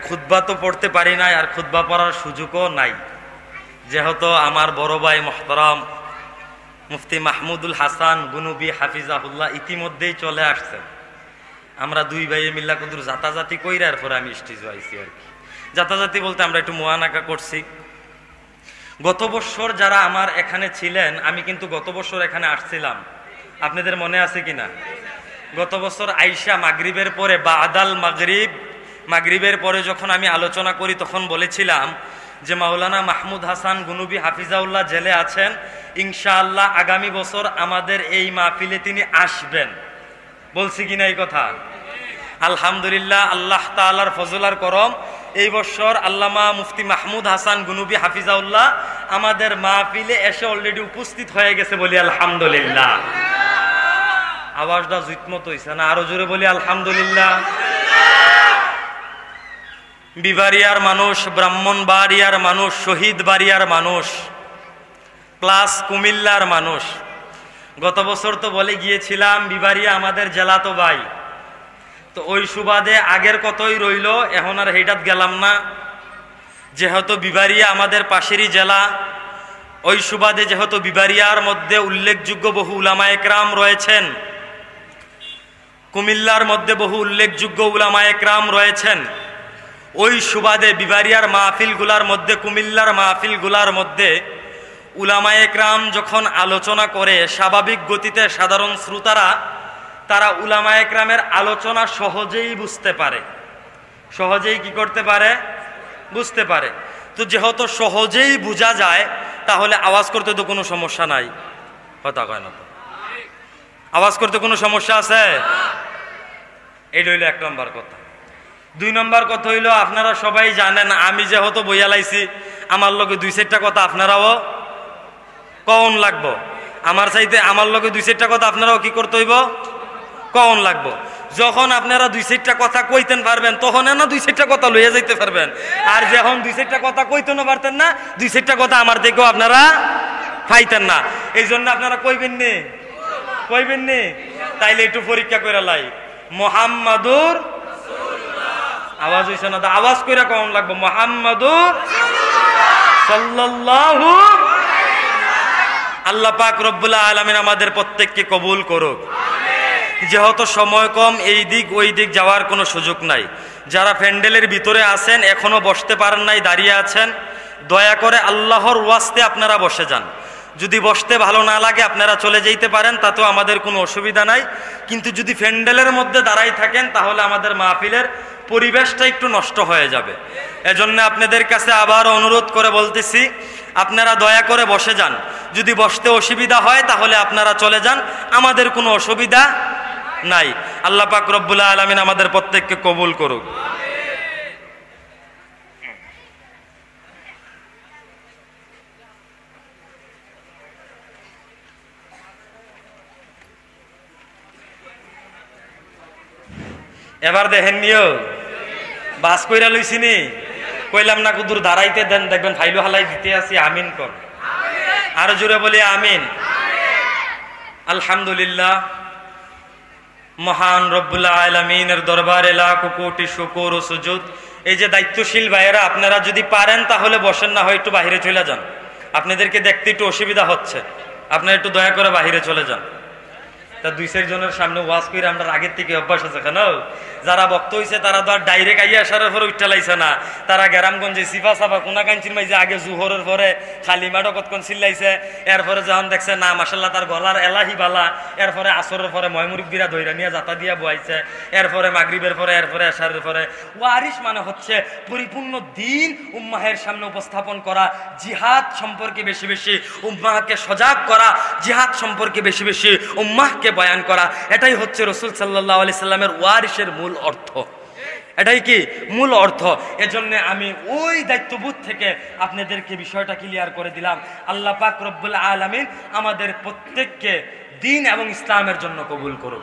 খুতবা তো পড়তে পারি নাই, আর খুতবা পড়ার সুযোগও নাই, যেহেতু আমার বড় ভাই মুহতারাম মুফতি মাহমুদুল হাসান গুনুবি হাফিজাহুল্লাহ ইতিমধ্যেই চলে আসছেন। আমরা দুই ভাইয়ে মিল্লা কুদুর জাতাজাতি কইরা এরপরে আমি স্টেজে আইছি আর কি। জাতাজাতি বলতে আমরা একটু মুয়ানাকা করছি। গত বছর যারা আমার এখানে ছিলেন, আমি কিন্তু গত বছর এখানে আসছিলাম, আপনাদের মনে আছে কিনা? গত বছর আইসা মাগরিবের পরে বাদাল মাগরিবের পরে যখন আমি আলোচনা করি, তখন বলেছিলাম যে মাওলানা মাহমুদ হাসান গুনুবি হাফিজাউল্লাহ জেলে আছেন, ইনশাআল্লাহ আগামী বছর আমাদের এই মাহফিলে তিনি আসবেন। বলছি কিনা এই কথা? আলহামদুলিল্লাহ, আল্লাহ তাআলার ফজল আর করম, এই বছর আল্লামা মুফতি মাহমুদ হাসান গুনুবি হাফিজাউল্লাহ আমাদের মাহফিলে এসে অলরেডি উপস্থিত হয়ে গেছে, বলি আলহামদুলিল্লাহ। আওয়াজটা জুতমত হইছে না? আরো জোরে বলি আলহামদুলিল্লাহ। বিবাড়িয়ার মানুষ, ব্রাহ্মণবাড়িয়ার মানুষ, শহীদ বাড়িয়ার মানুষ, প্লাস কুমিল্লার মানুষ। গত বছর তো বলে গিয়েছিলাম বিবাড়িয়া আমাদের জেলাতো ভাই, তো ওই সুবাদে আগের কতই রইল, এখন আর হেটাত গেলাম না। যেহেতু বিবাড়িয়া আমাদের পাশেরই জেলা, ওই সুবাদে যেহেতু বিবাড়িয়ার মধ্যে উল্লেখযোগ্য বহু উলামা একরাম রয়েছেন, কুমিল্লার মধ্যে বহু উল্লেখযোগ্য উলামা একরাম রয়েছেন, ওই সুবাদে বিবাড়িয়ার মাহফিলগুলার মধ্যে, কুমিল্লার মাহফিলগুলার মধ্যে উলামা একরাম যখন আলোচনা করে, স্বাভাবিক গতিতে সাধারণ শ্রোতারা তারা উলামা একরামের আলোচনা সহজেই বুঝতে পারে। সহজেই কি করতে পারে? বুঝতে পারে। তো যেহেতু সহজেই বোঝা যায়, তাহলে আওয়াজ করতে তো কোনো সমস্যা নাই। কথা কয় না তো? আওয়াজ করতে কোনো সমস্যা আছে? এই হইল এক নম্বর কথা। দুই নম্বর কথা হইল, আপনারা সবাই জানেন আমি যেহেতু বইয়া লাইছি, আমার লগে দুই চারটা কথা আপনারাও কওন লাগবো। আমার চাইতে আমার লগে দুই চারটা কথা আপনারাও কি করতে হইব? কওন লাগবো। যখন আপনারা দুই চারটা কথা কইতেন পারবেন তখন না দুই চারটা কথা লইয়া যাইতে পারবেন, আর যখন দুই চারটা কথা কইতে না পারতেন না দুই চারটা কথা আমার থেকেও আপনারা পাইতেন না। এই জন্য আপনারা কইবেন নি, তাইলে একটু পরীক্ষা করে লাই। মুহাম্মাদুর আওয়াজ হইছে না, আওয়াজ কইরা কম লাগবে। মুহাম্মাদুর সাল্লাল্লাহু, আল্লাহ পাক রব্বুল আলামিন আমাদের প্রত্যেককে কবুল করুক। যেহেতু সময় কম, এই দিক ওই দিক যাওয়ার কোনো সুযোগ নাই। যারা প্যান্ডেলের ভিতরে আছেন এখনো বসতে পারেন নাই, দাঁড়িয়ে আছেন, দয়া করে আল্লাহর ওয়াস্তে আপনারা বসে যান। যদি বসতে ভালো না লাগে আপনারা চলে যেতে পারেন, তাতেও আমাদের কোনো অসুবিধা নাই। কিন্তু যদি প্যান্ডেলের মধ্যে দাঁড়াই থাকেন তাহলে আমাদের মাহফিলের পরিবেশটা একটু নষ্ট হয়ে যাবে। এজন্য আপনাদের কাছে আবার অনুরোধ করে বলতেছি, আপনারা দয়া করে বসে যান। যদি বসতে অসুবিধা হয় তাহলে আপনারা চলে যান, আমাদের কোনো অসুবিধা নাই। আল্লাহ পাক রব্বুল আলামিন আমাদের প্রত্যেককে কবুল করুক। এবার দেখেন নিও, বাস কইরা লইছিনি, কইলাম না কুদুর দাঁড়াইতে দেন, দেখবেন ফাইলু হালাই দিতে আসি। আমিন কোন, আরো জোরে বলি আমিন। আলহামদুলিল্লাহ, মহান রব্বুল আলামিনের দরবারে লাখ কোটি শুকর ও সুজুদ। এই যে দায়িত্বশীল ভাইয়েরা, আপনারা যদি পারেন তাহলে বসেন, না হয় একটু বাহিরে চলে যান। আপনাদেরকে দেখতে একটু অসুবিধা হচ্ছে, আপনারা একটু দয়া করে বাহিরে চলে যান। তা দুই চার জনের সামনে ওয়াজ করে আমরা আগের থেকে অভ্যাস আছে। কেন যারা বক্ত হয়েছে তারা তো আর ডাইরেক্ট আইয়া আসার পরে উঠতে লাইছে না, তারা গ্রামগঞ্জে সিফা সাফা কোনা কাঞ্চির মাইছে আগে জুহরের পরে খালিমাটো কতক্ষণ চিল্লাইছে, এরপরে যখন দেখছে না মাসাল্লাহ তার গলার এলাহি বালা, এরপরে আসরের পরে ময়মুরব্বীরা ধৈরা নিয়ে জাতা দিয়া বয়াইছে, এরপরে মাগরিবের পরে, এরপরে এশারের পরে। ওয়ারিস মানে হচ্ছে পরিপূর্ণ দিন উম্মাহের সামনে উপস্থাপন করা, জিহাদ সম্পর্কে বেশি বেশি উম্মাহকে সজাগ করা, জিহাদ সম্পর্কে বেশি বেশি উম্মাহকে বয়ান করা। এটাই হচ্ছে রাসূল সাল্লাল্লাহু আলাইহি সাল্লামের ওয়ারিসের মূল অর্থ। এটাই কি মূল অর্থ। এজন্য আমি ওই দায়িত্ববোধ থেকে আপনাদেরকে বিষয়টা ক্লিয়ার করে দিলাম। আল্লাহ পাক রব্বুল আলামিন আমাদের প্রত্যেককে দিন এবং ইসলামের জন্য কবুল করুক।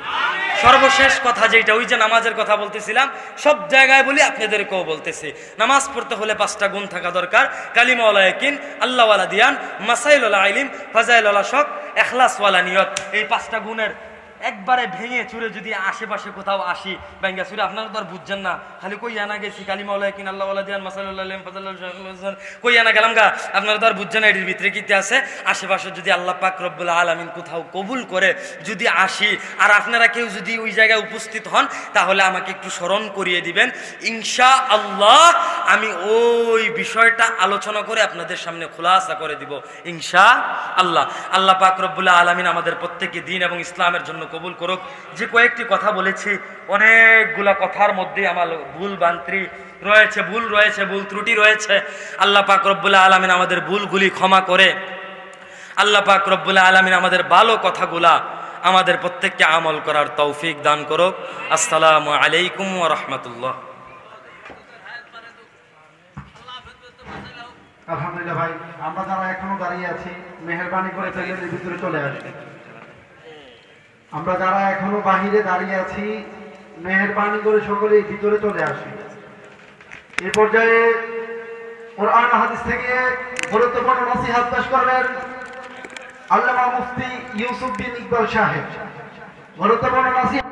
সর্বশেষ কথা যেটা, ওই যে নামাজের কথা বলতেছিলাম, সব জায়গায় বলি, আপনাদেরকেও বলতেছি, নামাজ পড়তে হলে 5টা গুণ থাকা দরকার। কালিমা ওয়ালা ইয়াকিন, আল্লাহ ওয়ালা দিয়ান, মাসাইল ওয়ালা ইলম, ফাজাইল ওয়ালা শক, ইখলাস ওয়ালা নিয়ত। এই 5টা গুণের একবারে ভেঙে চুরে যদি আশেপাশে কোথাও আসি ভেঙে চুরে, আপনারা তো আর বুঝছেন না, খালি কই আনা গেছি কালিমা ওয়ালা ইয়াকিন, আল্লাহ ওয়ালা দিয়ান, মাসাইল ওয়ালা ইলম, ফাজাইল ওয়ালা শক, কই আনা গেলাম গা, আপনারা তো আর বুঝছেন না এটির ভিতরে কি আছে। আশেপাশে যদি আল্লাহ পাক রব্বুল আলামিন কোথাও কবুল করে যদি আসি, আর আপনারা কেউ যদি ওই জায়গায় উপস্থিত হন, তাহলে আমাকে একটু স্মরণ করিয়ে দিবেন। ইনশাআল্লাহ আমি ওই বিষয়টা আলোচনা করে আপনাদের সামনে খুলাসা করে দিব ইনশাআল্লাহ। আল্লাহ পাক রব্বুল আলামিন আমাদের প্রত্যেককে দিন এবং ইসলামের জন্য কবুল করুক। যে কয়েকটি কথা বলেছি, অনেকগুলা কথার মধ্যে আমার ভুল ভ্রান্তি রয়েছে, ভুল ত্রুটি রয়েছে। আল্লাহ পাক রব্বুল আলামিন আমাদের ভুলগুলি ক্ষমা করে আল্লাহ পাক রব্বুল আলামিন আমাদের ভালো কথাগুলা আমাদের প্রত্যেককে আমল করার তৌফিক দান করুক। আসসালামু আলাইকুম ওয়া রাহমাতুল্লাহ। আলহামদুলিল্লাহ ভাই, আমরা যারা এখনো দাঁড়িয়ে আছি মেহেরবানি করে প্যান্ডেলের ভিতরে চলে আসি। আমরা যারা এখনো বাহিরে দাঁড়িয়ে আছি মেহেরবানি করে সকলেই ভিতরে চলে আসি। এই পর্যায়ে কোরআন হাদিস থেকে গুরুত্বপূর্ণ নসিহত পেশ করবেন আল্লামা মুফতি ইউসুফ বিন ইকবাল সাহেব। গুরুত্বপূর্ণ নসিহত